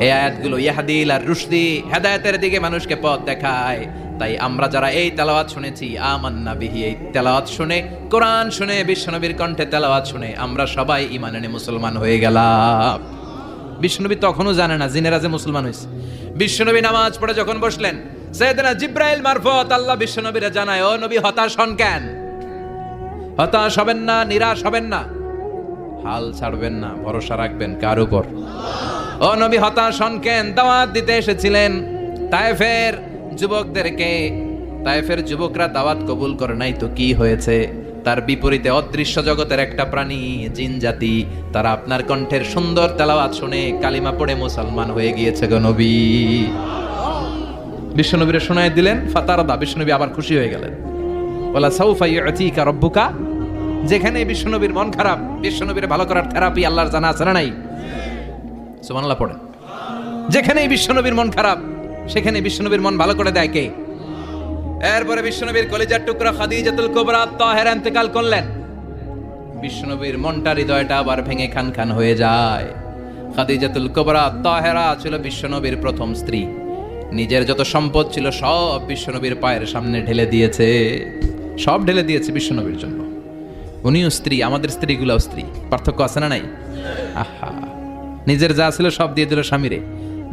Speaker 1: এই আয়াতগুলো ইয়াহদি ইলার রুশদি, হেদায়েতের দিকে মানুষকে পথ দেখায়। তাই আমরা যারা এই তেলাওয়াত শুনেছি, আমান্না বিহি, এই তেলাওয়াত শুনে, কোরআন শুনে, বিশ্বনবীর কণ্ঠে তেলাওয়াত শুনে আমরা সবাই ঈমান এনে মুসলমান হয়ে গেলাম। বিশ্বনবী তখনও জানে না জিনেরা যে মুসলমান হয়েছে। বিশ্বনবী নামাজ পড়ে যখন বসলেন, সাইয়েদনা জিব্রাইল মারফত আল্লাহ বিশ্বনবীরে জানায়, ও নবী হতাশ হন কেন? হতাশ হবেন না, নিরাশ হবেন না, হাল ছাড়বেন না, ভরসা রাখবেন কার উপর? ও নবী হতাশ হন কেন? দাওয়াত দিতে এসেছিলেন তায়েফের যুবকদেরকে। তায়েফের যুবকরা দাওয়াত কবুল করে নাই তো কি হয়েছে? তার বিপরীতে অদৃশ্য জগতের একটা প্রাণী, জিন জাতি, তারা আপনার কণ্ঠের সুন্দর তেলাওয়াত শুনে কালিমা পড়ে মুসলমান হয়ে গিয়েছে গো নবী। বিশ্বনবীরে শোনায় দিলেন। ফাতারাদা, বিশ্বনবী আবার খুশি হয়ে গেলেন। ওয়ালা সাউফা ইউতিকা রাব্বুকা। যেখানে বিশ্বনবীর মন খারাপ, বিশ্বনবীরে ভালো করার থেরাপি আল্লাহর জানা আছে না নাই? সুবহানাল্লাহ পড়েন। যেখানেই বিশ্বনবীর মন খারাপ, সেখানে বিশ্বনবীর মন ভালো করে দেয় কে? এরপরে বিশ্বনবীর কলিজার টুকরা খাদিজাতুল কুবরা তাহেরা ইন্তেকাল করলেন। বিশ্বনবীর মনটা হৃদয়টা আবার ভেঙে খান খান হয়ে যায়। খাদিজাতুল কুবরা তাহেরা ছিল বিশ্বনবীর প্রথম স্ত্রী। নিজের যত সম্পদ ছিল সব বিশ্বনবীর পায়ের সামনে ঢেলে দিয়েছে, সব ঢেলে দিয়েছে বিশ্বনবীর জন্য। উনিও স্ত্রী, আমাদের স্ত্রীগুলাও স্ত্রী, পার্থক্য আছে না নাই? আহা, নিজের যা ছিল সব দিয়ে দিল স্বামীরে।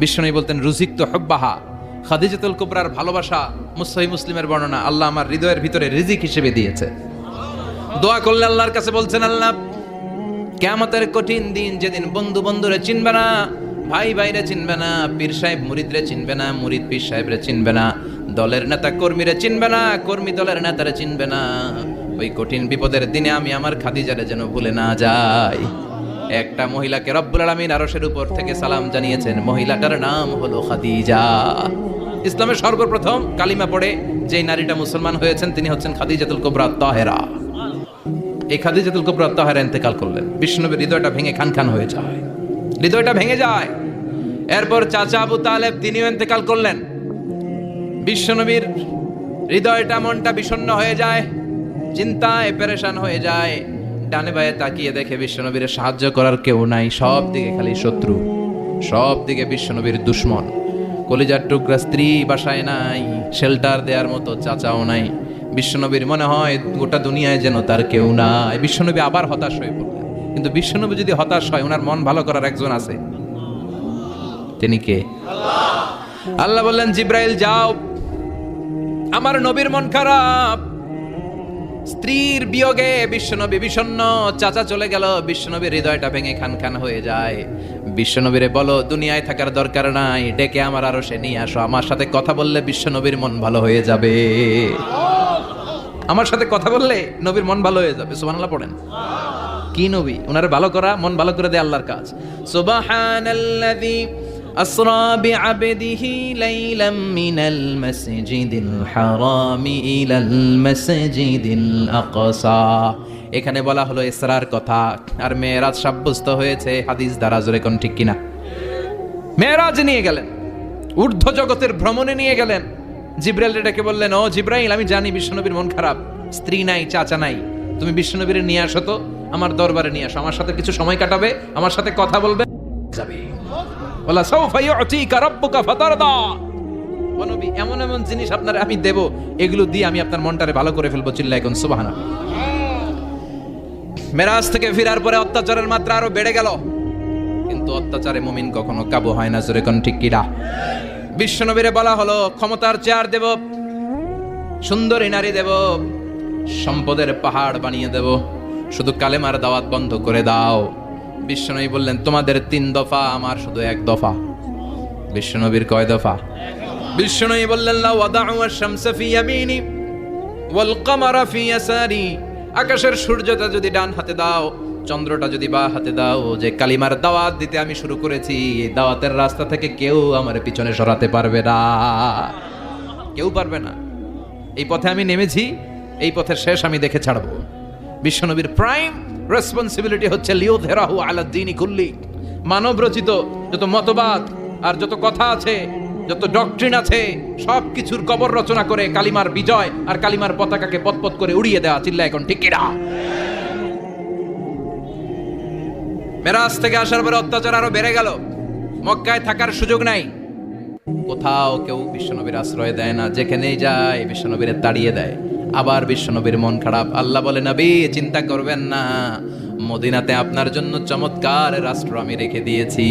Speaker 1: বিশ্বনবী বলতেন রুজিক তো হব্বাহা। খাদিজাতুল কুবরার ভালোবাসা সহিহ মুসলিমের বর্ণনা, আল্লাহ আমার হৃদয়ের ভিতরে রিজিক হিসেবে দিয়েছে। দোয়া করলে আল্লাহর কাছে বলছেন, আল্লাহ কিয়ামতের কঠিন দিন, যেদিন বন্ধু বন্ধুরে চিনবে না, ভাই ভাইরে চিনবে না, পীর সাহেব মুরিদরে চিনবে না, মুরিদ পীর সাহেবরে চিনবে না, দলের নেতা কর্মীরে চিনবে না, কর্মী দলের নেতারে চিনবে না, ওই কঠিন বিপদের দিনে আমি আমার খাদিজারে যেন ভুলে না যাই। একটা মহিলাকে রব্বুল আলামিন আরশের উপর থেকে সালাম জানিয়েছেন, মহিলাটার নাম হলো খাদিজা। ইসলামের সর্বপ্রথম কালিমা পড়ে যে নারীটা মুসলমান হয়েছেন তিনি হচ্ছেন খাদিজাতুল কুবরা তাহেরা। এই খাদিজাতুল কুবরা তাহেরা ইন্তেকাল করলেন। বিশ্বনবীর হৃদয়টা ভেঙে খান খান হয়ে যায়, হৃদয়টা ভেঙে যায়। এরপর চাচা আবু তালেব তিনিও ইন্তেকাল করলেন। বিশ্বনবীর হৃদয়টা মনটা বিষণ্ণ হয়ে যায়, চিন্তায় পেরেশান হয়ে যায়। ডানে বায়ে তাকিয়ে দেখে বিশ্বনবীর সাহায্য করার কেউ নাই, সব দিকে খালি শত্রু, সব দিকে বিশ্বনবীর দুশ্মন। কলিজার টুকরা স্ত্রী বাসায় নাই, শেল্টার দেওয়ার মতো চাচাও নাই। বিশ্বনবীর মনে হয় গোটা দুনিয়ায় যেন তার কেউ নাই। বিশ্বনবী আবার হতাশ হয়ে পড়লেন। কিন্তু বিশ্বনবী যদি হতাশ হয়, ওনার মন ভালো করার একজন আছে, তিনি কে? আল্লাহ বললেন, জিব্রাইল যাও, আমার নবীর মন খারাপ, স্ত্রীর বিয়োগে বিশ্বনবী বিষণ্ণ, চাচা চলে গেল, বিশ্বনবীর হৃদয়টা ভেঙে খান খান হয়ে যায়। বিশ্বনবীরে বলো দুনিয়ায় থাকার দরকার নাই, ডেকে আমার আরশে নিয়ে আসো, আমার সাথে কথা বললে বিশ্বনবীর মন ভালো হয়ে যাবে। আমার সাথে কথা বললে নবীর মন ভালো হয়ে যাবে। সুবহানাল্লাহ পড়েন। কি নবী? ওনারে ভালো করা, মন ভালো করে দেয় আল্লাহর কাজ। সুবহানাল্লাযী আসরা বিআবদিহি লাইলাম মিনাল মাসজিদিল হারামি ইলাল মাসজিদিল আকসা। এখানে বলা হলো ইসরার কথা, আর মেরাজ সাব্যস্ত হয়েছে হাদিস দ্বারা। জোরে কোন ঠিক কিনা? মেরাজ নিয়ে গেলেন, ঊর্ধ্ব জগতের ভ্রমণে নিয়ে গেলেন। জিব্রাইল ডেকে বললেন, ও জিব্রাইল, আমি জানি বিশ্বনবীর মন খারাপ, স্ত্রী নাই, চাচা নাই, তুমি বিশ্বনবীর নিয়ে আসো তো, আমার দরবারে নিয়ে আসো, আমার সাথে কিছু সময় কাটাবে, আমার সাথে কথা বলবে, যাবে। ওয়ালা সাউফা ইউতিকা রাব্বুকা ফাতারদা। ও নবী, এমন এমন জিনিস আপনারে আমি দেব, এগুলো দিয়ে আমি আপনার মনটারে ভালো করে ফেলবো। চিল্লায় কোন সুবহানাল্লাহ। মেরাজ থেকে ফেরার পরে অত্যাচারের মাত্রা আরো বেড়ে গেল, কিন্তু অত্যাচারে মুমিন কখনো কাবু হয় না। জোরে কোন ঠিক কিনা? বিশ্বনবীরে বলা হলো, ক্ষমতার চেয়ার দেব, সুন্দরী নারী দেব, সম্পদের পাহাড় বানিয়ে দেব, শুধু কালেমার দাওয়াত বন্ধ করে দাও। বিশ্বনবী বললেন, তোমাদের 3 দফা, আমার শুধু 1 দফা। বিশ্বনবীর কয় দফা? বিশ্বনবী বললেন, লা ওয়াদাউ আশ-শামসা ফি ইয়ামিনি ওয়াল কামারা ফি ইয়াসারি। আকাশের সূর্যটা যদি ডান হাতে দাও, চন্দ্রটা যদি বা হাতে দাও, যে কালিমার দাওয়াত দিতে আমি শুরু করেছি, এই দাওয়াতের রাস্তা থেকে কেউ আমার পিছনে সরাতে পারবে না, কেউ পারবে না। এই পথে আমি নেমেছি, এই পথের শেষ আমি দেখে ছাড়বো। বিশ্বনবীর প্রাইম রেসপন্সিবিলিটি হচ্ছে লিউযহিরাহু আলা দ্বীনি কুল্লি। মানব রচিত যত মতবাদ আর যত কথা আছে, যত ডক্ট্রিন আছে, সব কিছুর কবর রচনা করে কালিমার বিজয় আর কালিমার পতাকাকে পতপত করে উড়িয়ে দেওয়া। চিল্লা এখন ঠিক কিনা? মেরাজ থেকে আসার পরে অত্যাচার আরো বেড়ে গেল, মক্কায় থাকার সুযোগ নাই, কোথাও কেউ বিশ্বনবীর আশ্রয় দেয় না, যেখানেই যায় বিশ্বনবীর তাড়িয়ে দেয়। আবার বিশ্বনবীর মন খারাপ। আল্লাহ বলে, নবী চিন্তা করবেন না, মদিনাতে আপনার জন্য চমৎকার রাষ্ট্র আমি রেখে দিয়েছি,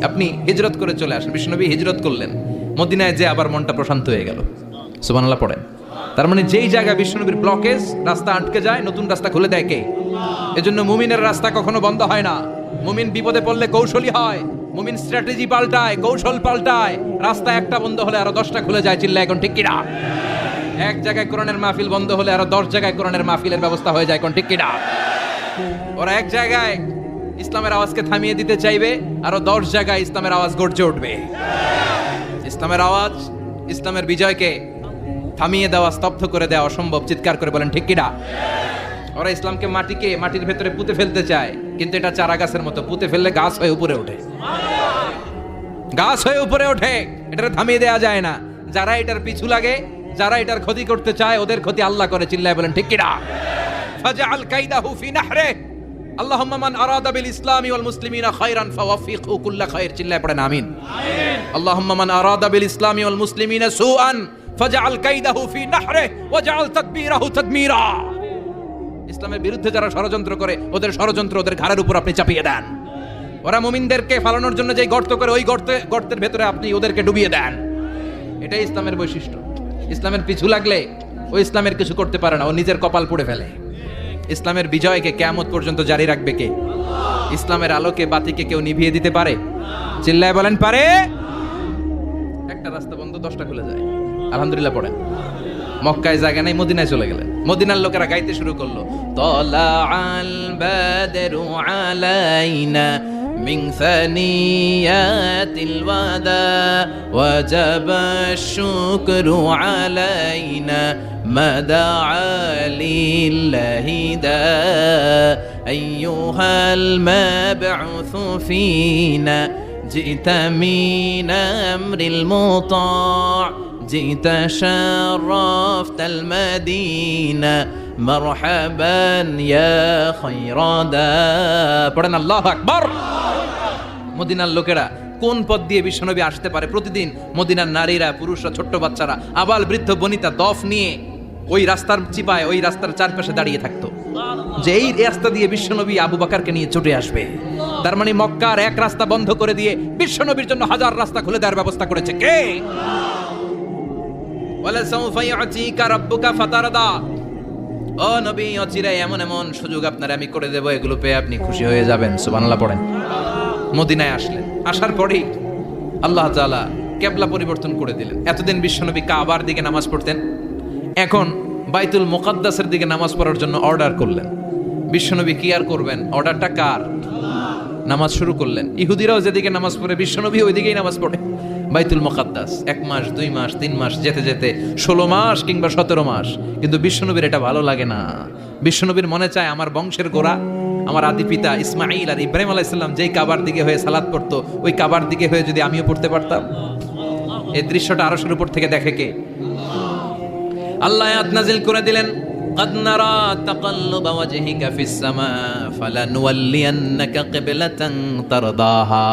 Speaker 1: আপনি হিজরত করে চলে আসেন। বিশ্বনবী হিজরত করলেন, মদিনায় যে আবার মনটা প্রশান্ত হয়ে গেল। সুবহানাল্লাহ পড়েন। তার মানে যেই জায়গায় বিশ্বনবীর ব্লকেজ, রাস্তা আটকে যায়, নতুন রাস্তা খুলে দেয় কে? এজন্য মুমিনের রাস্তা কখনো বন্ধ হয় না। মুমিন বিপদে পড়লে কৌশলী হয়, মুমিন স্ট্র্যাটেজি পাল্টায়, কৌশল পাল্টায়। রাস্তা একটা বন্ধ হলে আরো 10টা খুলে যায়। চিল্লা এখন ঠিক কিনা? এক জায়গায় কোরআনের মাহফিল বন্ধ হলে আরো 10 জায়গায় কোরআনের মাহফিলের ব্যবস্থা হয়ে যায়। কোন ঠিক কিনা? ওরা এক জায়গায় ইসলামের আওয়াজকে থামিয়ে দিতে চাইবে, আরো 10 জায়গায় ইসলামের আওয়াজ গর্জে উঠবে। ইসলামের আওয়াজ, ইসলামের বিজয়কে থামিয়ে দেওয়া, স্তব্ধ করে দেওয়া অসম্ভব। চিৎকার করে বলেন ঠিক কিনা? ওরা ইসলামকে মাটির ভেতরে পুঁতে ফেলতে চায়, কিন্তু এটা চারা গাছের মতো, পুঁতে ফেললে গাছ হয়ে উপরে ওঠে, গাছ হয়ে উপরে ওঠে, এটা থামিয়ে দেওয়া যায় না। যারা এটার পিছু লাগে, যারা এটার ক্ষতি করতে চায়, ওদের ক্ষতি আল্লাহ করে। চিল্লায় বলেন ঠিক কিনা? ফাজআল কাইদাহু ফি নাহরে, আল্লাহুম্মা মান আরাদা বিল ইসলামি ওয়াল মুসলিমিনা খায়রান ফাওয়াফিকহু কুল্লা খায়র, চিল্লায় পড়েন আমিন। আল্লাহুম্মা মান আরাদা বিল ইসলামি ওয়াল মুসলিমিনা সুআন ফাজআল কাইদাহু ফি নাহরিহি ওয়াজআল তাদবীরাহু তাদমীরা। ইসলামের বিরুদ্ধে যারা ষড়যন্ত্র করে ওদের ষড়যন্ত্র ওদের ঘাড়ের উপর আপনি চাপিয়ে দেন। ওরা মুমিনদেরকে ফালানোর জন্য যে গর্ত করে ওই গর্তের ভেতরে আপনি ওদেরকে ডুবিয়ে দেন। এটাই ইসলামের বৈশিষ্ট্য। ইসলামের পিছু লাগলে ও ইসলামের কিছু করতে পারে না, ও নিজের কপাল পুড়ে ফেলে। ইসলামের বিজয়কে কিয়ামত পর্যন্ত জারি রাখবে কে? ইসলামের আলোকে বাতিকে কেউ নিভিয়ে দিতে পারে? চিল্লায় বলেন পারে? একটা রাস্তা বন্ধ, 10টা খুলে যায়। আলহামদুলিল্লাহ পড়েন। মক্কায় জায়গা নাই, মদিনায় চলে গেলেন। মদিনার লোকেরা গাইতে শুরু করলো, তলাআল বাদরু আলাইনা মিন সানিয়াতিল ওয়াদা ওয়াজাবা শুকরু আলাইনা মাদাআ লিল্লাহি দা আইয়ুহাল মাবউসু ফিনা জিতা মিন আমরিল মুতা' جئت شرفت المدينة مرحبا يا خير دا। পড়েন আল্লাহু আকবার। মদিনার লোকেরা কোন পথ দিয়ে বিশ্বনবী আসতে পারে? প্রতিদিন মদিনার নারীরা, পুরুষরা, ছোট্ট বাচ্চারা, আবাল বৃদ্ধ বনিতা দফ নিয়ে ওই রাস্তার চিপায়, ওই রাস্তার চারপাশে দাঁড়িয়ে থাকতো যে এই রাস্তা দিয়ে বিশ্বনবী আবু বকরকে নিয়ে ছুটে আসবে। তার মানে মক্কার এক রাস্তা বন্ধ করে দিয়ে বিশ্বনবীর জন্য হাজার রাস্তা খুলে দেওয়ার ব্যবস্থা করেছে কে? ওয়ালা সাউফা ইউতিকা রাব্বুকা ফাতারদা। ও নবী, অচিরে এমন এমন সুযোগ আপনারে আমি করে দেব, এগুলো পেয়ে আপনি খুশি হয়ে যাবেন। সুবহানাল্লাহ পড়েন। মদিনায় আসলেন, আসার পরেই আল্লাহ তাআলা কিবলা পরিবর্তন করে দিলেন। এতদিন বিশ্বনবী কাবার দিকে নামাজ পড়তেন, এখন বাইতুল মুকাদ্দাসের দিকে নামাজ পড়ার জন্য অর্ডার করলেন। বিশ্বনবী কি আর করবেন? অর্ডারটা কার? নামাজ শুরু করলেন। ইহুদিরাও যেদিকে নামাজ পড়ে বিশ্বনবী ওইদিকেই নামাজ পড়ে। বাইতুল মুকাদ্দাস 1 মাস 2 মাস 3 মাস যেতে যেতে 16 মাস কিংবা 17 মাস, কিন্তু বিশ্বনবীর এটা ভালো লাগে না। বিশ্বনবীর মনে চায় আমার বংশের গোড়া, আমার আদি পিতা ইসমাঈল আর ইব্রাহিম আলাইহিস সালাম যেই কাবার দিকে হয়ে সালাত পড়তো, ওই কাবার দিকে হয়ে যদি আমিও পড়তে পারতাম। এই দৃশ্যটা আরশের উপর থেকে দেখে কে? আল্লাহ আয়াত নাজিল করে দিলেন, قد نرى تقلب وجهك في السماء فلنولينك قبلة ترضاها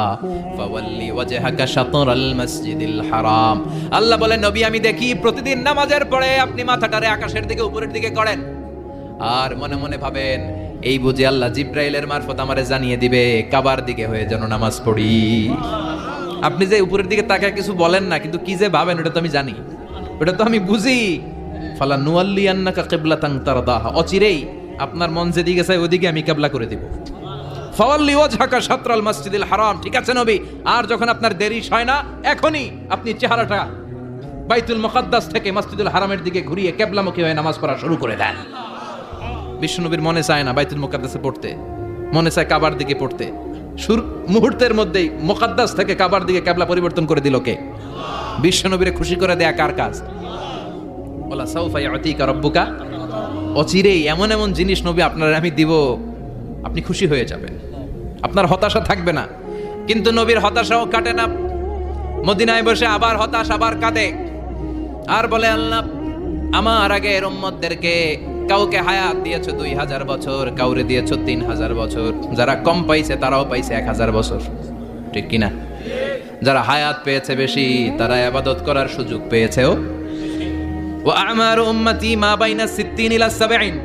Speaker 1: فولي وجهك شطر المسجد الحرام। আল্লাহ বলেন, নবী আমি দেখি প্রতিদিন নামাজের পরে আপনি মাথাটারে আকাশের দিকে, উপরের দিকে করেন, আর মনে মনে ভাবেন এই বুঝি আল্লাহ জিব্রাইলের মারফত আমারে জানিয়ে দিবে কাবার দিকে হয়ে যেন নামাজ পড়ি। আপনি যে উপরের দিকে তাকায় কিছু বলেন না, কিন্তু কি যে ভাবেন ওটা তো আমি জানি, ওটা তো আমি বুঝি। ফালা নুয়াল্লিয়ান্নাকা কিবলাতান তারদাহা, অচিরেই আপনার মন যেদিকে চায় ওদিকে আমি কিবলা করে দিব। ফাওয়াল্লি ওয়াজহাকা শাতরাল মসজিদিল হারাম। ঠিক আছে নবী, আর যখন আপনার দেরি হয় না, এখনই আপনি চেহারাটা বাইতুল মুকাদ্দাস থেকে মসজিদুল হারামের দিকে ঘুরিয়ে কিবলামুখী হয়ে নামাজ পড়া শুরু করে দেন। বিশ্বনবীর মনে চায় না বাইতুল মুকাদ্দাসে পড়তে, মনে চায় কাবার দিকে পড়তে। মুহূর্তের মধ্যেই মুকাদ্দাস থেকে কাবার দিকে কিবলা পরিবর্তন করে দিল কে? বিশ্বনবীরে খুশি করে দেয়া কার কাজ? ওয়ালা সাউফা ইউতিকা রাব্বুকা। অচিরেই এমন এমন জিনিস নবী আপনার আমি দিব, আপনি খুশি হয়ে যাবেন, আপনার হতাশা থাকবে না। কিন্তু নবীর হতাশাও কাটে না। মদিনায় বসে আবার হতাশ, আবার কাঁদে, আর বলে আল্লাহ আমার আগের উম্মতদেরকে কাউকে হায়াত দিয়েছো 2000 বছর, কাউরে দিয়েছো 3000 বছর, যারা কম পাইছে তারাও পাইছে 1000 বছর, ঠিক কিনা? যারা হায়াত পেয়েছে বেশি তারা ইবাদত করার সুযোগ পেয়েছেও। ওয়া আমারু উম্মতি মা বাইনা 60 ইলা 70,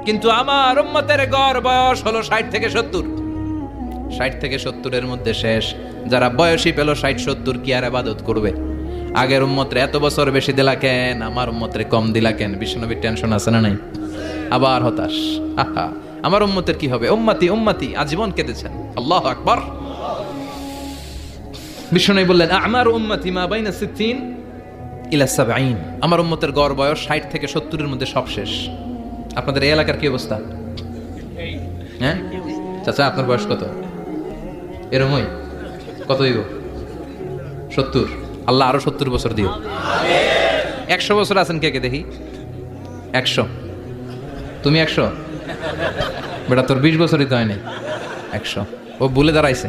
Speaker 1: কিন্তু আমার উম্মতের গড় বয়স হলো 60 থেকে 70। 60 থেকে 70 এর মধ্যে শেষ। যারা বয়সী পেল 60-70 কি আর ইবাদত করবে? আগের উম্মতরে এত বছর বেশি দিলা কেন, আমার উম্মতরে কম দিলা কেন? বিশ্বনবীর টেনশন আছে না নাই? আবার হতাশ, আহা আমার উম্মতের কি হবে? উম্মতি উম্মতি আজীবন কেঁদেছেন। আল্লাহু আকবার। বিশ্বনবী বললেন আমারু উম্মতি মা বাইনা 60 ইলা 70, আমার উম্মতের গড় বয়স 60 থেকে 70 এর মধ্যে সব শেষ। আপনাদের এই এলাকার কি অবস্থা? হ্যাঁ চাচা, আপনার বয়স কত? এরমই কত হইব? 70। আল্লাহ আরো 70 বছর দিও। 100 বছর আছেন কে কে দেখি? 100। তুমি 100? বেটা তোর 20 বছরই তো হয় নাই। 100 ও ভুলে দাঁড়াইছে।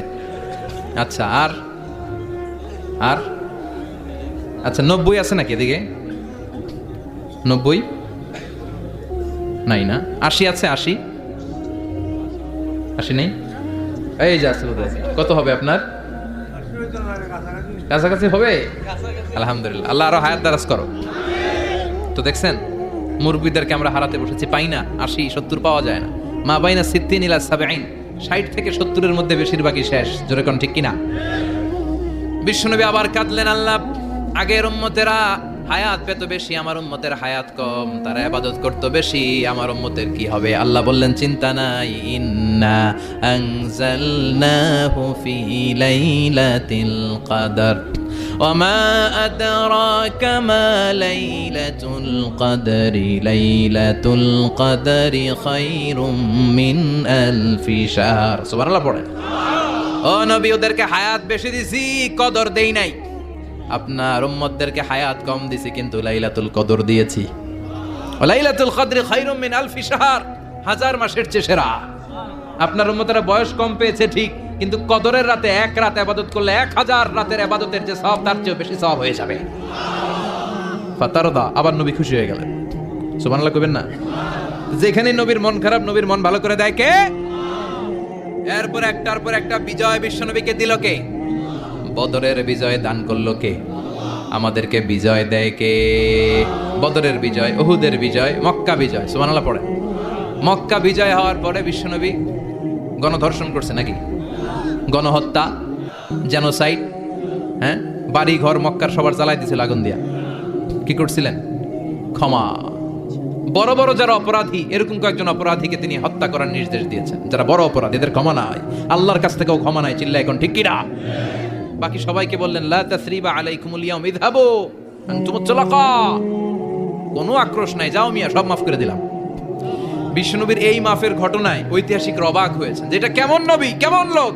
Speaker 1: আচ্ছা, আর আর আচ্ছা 90 আছে নাকি এদিকে? 90 নাই না? 80 আছে? 80 আসি নাই? এই যে আছে বোধহয়। কত হবে আপনার? কাছাকাছি হবে? আলহামদুলিল্লাহ, আল্লাহ আরো হায়াত দারাজ করো। তো দেখছেন মুরব্বীদেরকে আমরা হারাতে বসেছি, পাই না, 80-70 পাওয়া যায় না। মা বাইনা সিদ্দিন ইলা সাবঈন, 60 থেকে 70-এর মধ্যে বেশিরভাগই শেষ। জোরে কোন ঠিক কিনা? বিশ্বনবী আবার কাঁদলেন, আল্লাহ আগের উম্মতেরা হায়াত পেত বেশি, আমার উম্মতের হায়াত কম, তারা ইবাদত করত বেশি, আমার উম্মতের কি হবে? আল্লাহ বললেন চিন্তা নাই, ইন্না আনজালনাহু ফি লাইলাতিল কদর ওয়ামা আদরাকা মা লাইলাতুল কদরি লাইলাতুল কদরি খায়রুম মিন আলফি শাহর। সুবহানাল্লাহ পড়েন। ও নবী, ওদেরকে হায়াত বেশি দিছি, কদর দেই নাই। আপনার উম্মতদেরকে হায়াত কম দিছি, কিন্তু লাইলাতুল কদর দিয়েছি। লাইলাতুল কদরি খায়রুম মিন আলফি শাহর, 1000 মাসের চেয়ে সেরা। আপনার উম্মতেরা বয়স কম পেয়েছে ঠিক, কিন্তু কদরের রাতে এক রাত ইবাদত করলে 1000 রাতের ইবাদতের যে সওয়াব, তার চেয়ে বেশি সওয়াব হয়ে যাবে। ফাতারদা, আবার নবী খুশি হয়ে গেলেন। সুবহানাল্লাহ কইবেন না? যেখানে নবীর মন খারাপ, নবীর মন ভালো করে দেয় কে? এরপর একটার পর একটা বিজয় বিশ্বনবীকে দিল কে? বদরের বিজয় দান করলো কে? আমাদেরকে বিজয় দেয় কে? বদরের বিজয়, উহুদের বিজয়, মক্কা বিজয়। সুবহানাল্লাহ পড়ে। মক্কা বিজয় হওয়ার পরে বিশ্বনবী গণধর্ষণ করছে নাকি? গণহত্যা, জেনোসাইড, হ্যাঁ, বাড়ি ঘর মক্কার সবার জ্বালাই দিছিল আগুন দিয়া। কি করছিলেন? ক্ষমা। বড় বড় যারা অপরাধী, এরকম কয়েকজন অপরাধীকে তিনি হত্যা করার নির্দেশ দিয়েছেন। যারা বড় অপরাধী, এদের ক্ষমা নাই, আল্লাহর কাছ থেকেও ক্ষমা নাই। চিল্লা এখন ঠিক কিনা? বাকি সবাইকে বললেন লা তাসরিবা আলাইকুমুল ইয়াউম ইযহাবু আনতুমুত তুলাকা, কোনো আক্রোশ নাই, যাও মিয়া, সব মাফ করে দিলাম। বিশ্বনবীর এই মাফের ঘটনায় ঐতিহাসিক অবাক হয়েছেন, যেটা কেমন নবী, কেমন লোক,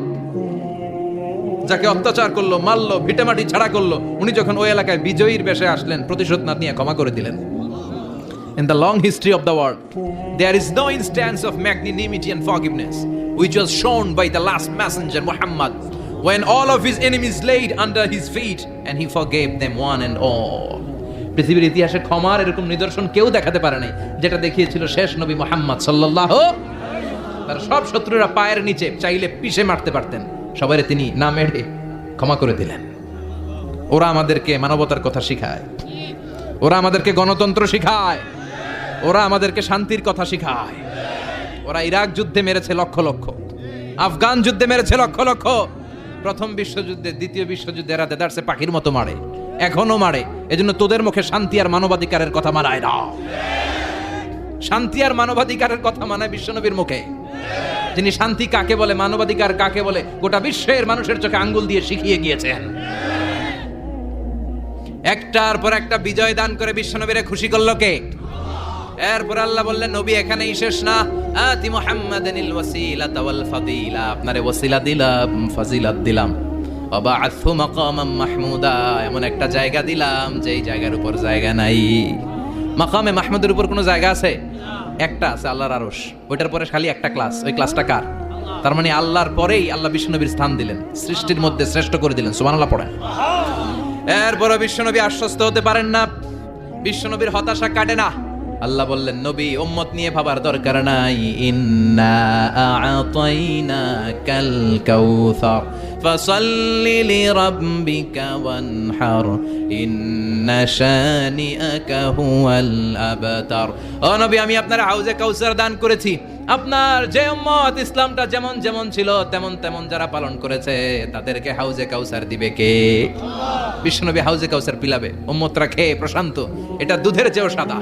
Speaker 1: যাকে অত্যাচার করলো, মারলো, ভিটেমাটি ছাড়া করলো, উনি যখন ওই এলাকায় বিজয়ীর বেশে আসলেন, প্রতিশোধ না নিয়ে ক্ষমা করে দিলেন। In the long history of the world, there is no instance of magnanimity and forgiveness which was shown by the last messenger Muhammad, when all of his enemies laid under his feet and he forgave them one and all. পৃথিবীর ইতিহাসে ক্ষমার এরকম নিদর্শন কেউ দেখাতে পারে নাই, যেটা দেখিয়েছিল শেষ নবী মুহাম্মদ সাল্লাল্লাহু। তার সব শত্রুরা পায়ের নিচে চাইলে পিষে মারতে পারতেন, সবাইরে তিনি না মেরে ক্ষমা করে দিলেন। ওরা আমাদেরকে মানবতার কথা শিখায়, ওরা আমাদেরকে গণতন্ত্র শিখায়, ওরা আমাদেরকে শান্তির কথা শিখায়। ওরা ইরাক যুদ্ধে মেরেছে লক্ষ লক্ষ, আফগান যুদ্ধে মেরেছে লক্ষ লক্ষ, প্রথম বিশ্বযুদ্ধে, দ্বিতীয় যুদ্ধে এরা দেদারসে পাখির মতো মারে, এখনো মারে। এজন্য তোদের মুখে শান্তি আর মানবাধিকারের কথা মানায় না। শান্তি আর মানবাধিকারের কথা মানায় বিশ্বনবীর মুখে, যিনি শান্তি কাকে বলে, মানবাধিকার কাকে বলে, গোটা বিশ্বের মানুষের চোখে আঙ্গুল দিয়ে শিখিয়ে গিয়েছেন। একটার পর একটা বিজয় দান করে বিশ্বনবীরে খুশি করলো কে? এরপর আল্লাহ বললেন, নবী এখানেই শেষ না, আতি মুহাম্মাদানিল ওয়াসিলাতা ওয়াল ফাদিলা, আপনারে ওয়াসিলা দিলাম, ফাজিলাত দিলাম, ওয়া বা'আথহু মাকামাম মাহমুদা, এমন একটা জায়গা দিলাম যেই জায়গার উপর জায়গা নাই। মাকামে মাহমুদের উপর কোনো জায়গা আছে? একটা আছে, আল্লাহর আরশ। ওইটার পরে খালি একটা ক্লাস, ওই ক্লাসটা কার? তার মানে আল্লাহর পরেই আল্লাহ বিশ্বনবীর স্থান দিলেন, সৃষ্টির মধ্যে শ্রেষ্ঠ করে দিলেন। সুবহানাল্লাহ পড়েন। এরপরও বিশ্বনবী আশ্বস্ত হতে পারেন না, বিশ্বনবীর হতাশা কাটে না। আল্লাহ বললেন, নবী উম্মত নিয়ে ভাবার দরকার নাই, ইন্না আ'তাইনাকাল কাউসার ফাসাল্লি লিরাব্বিকা ওয়ানহার ইন্না শানিআকা হুয়াল আবতার। ও নবী, আমি আপনার হাউজে কাউসার দান করেছি। আপনার যে উম্মত ইসলামটা যেমন যেমন ছিল তেমন তেমন যারা পালন করেছে, তাদেরকে হাউজে কাউসার দিবে কে? বিশ্বনবী হাউজে কাউসার পিলাবে, উম্মতরা খেয়ে প্রশান্ত। এটা দুধের চেয়েও সাদা,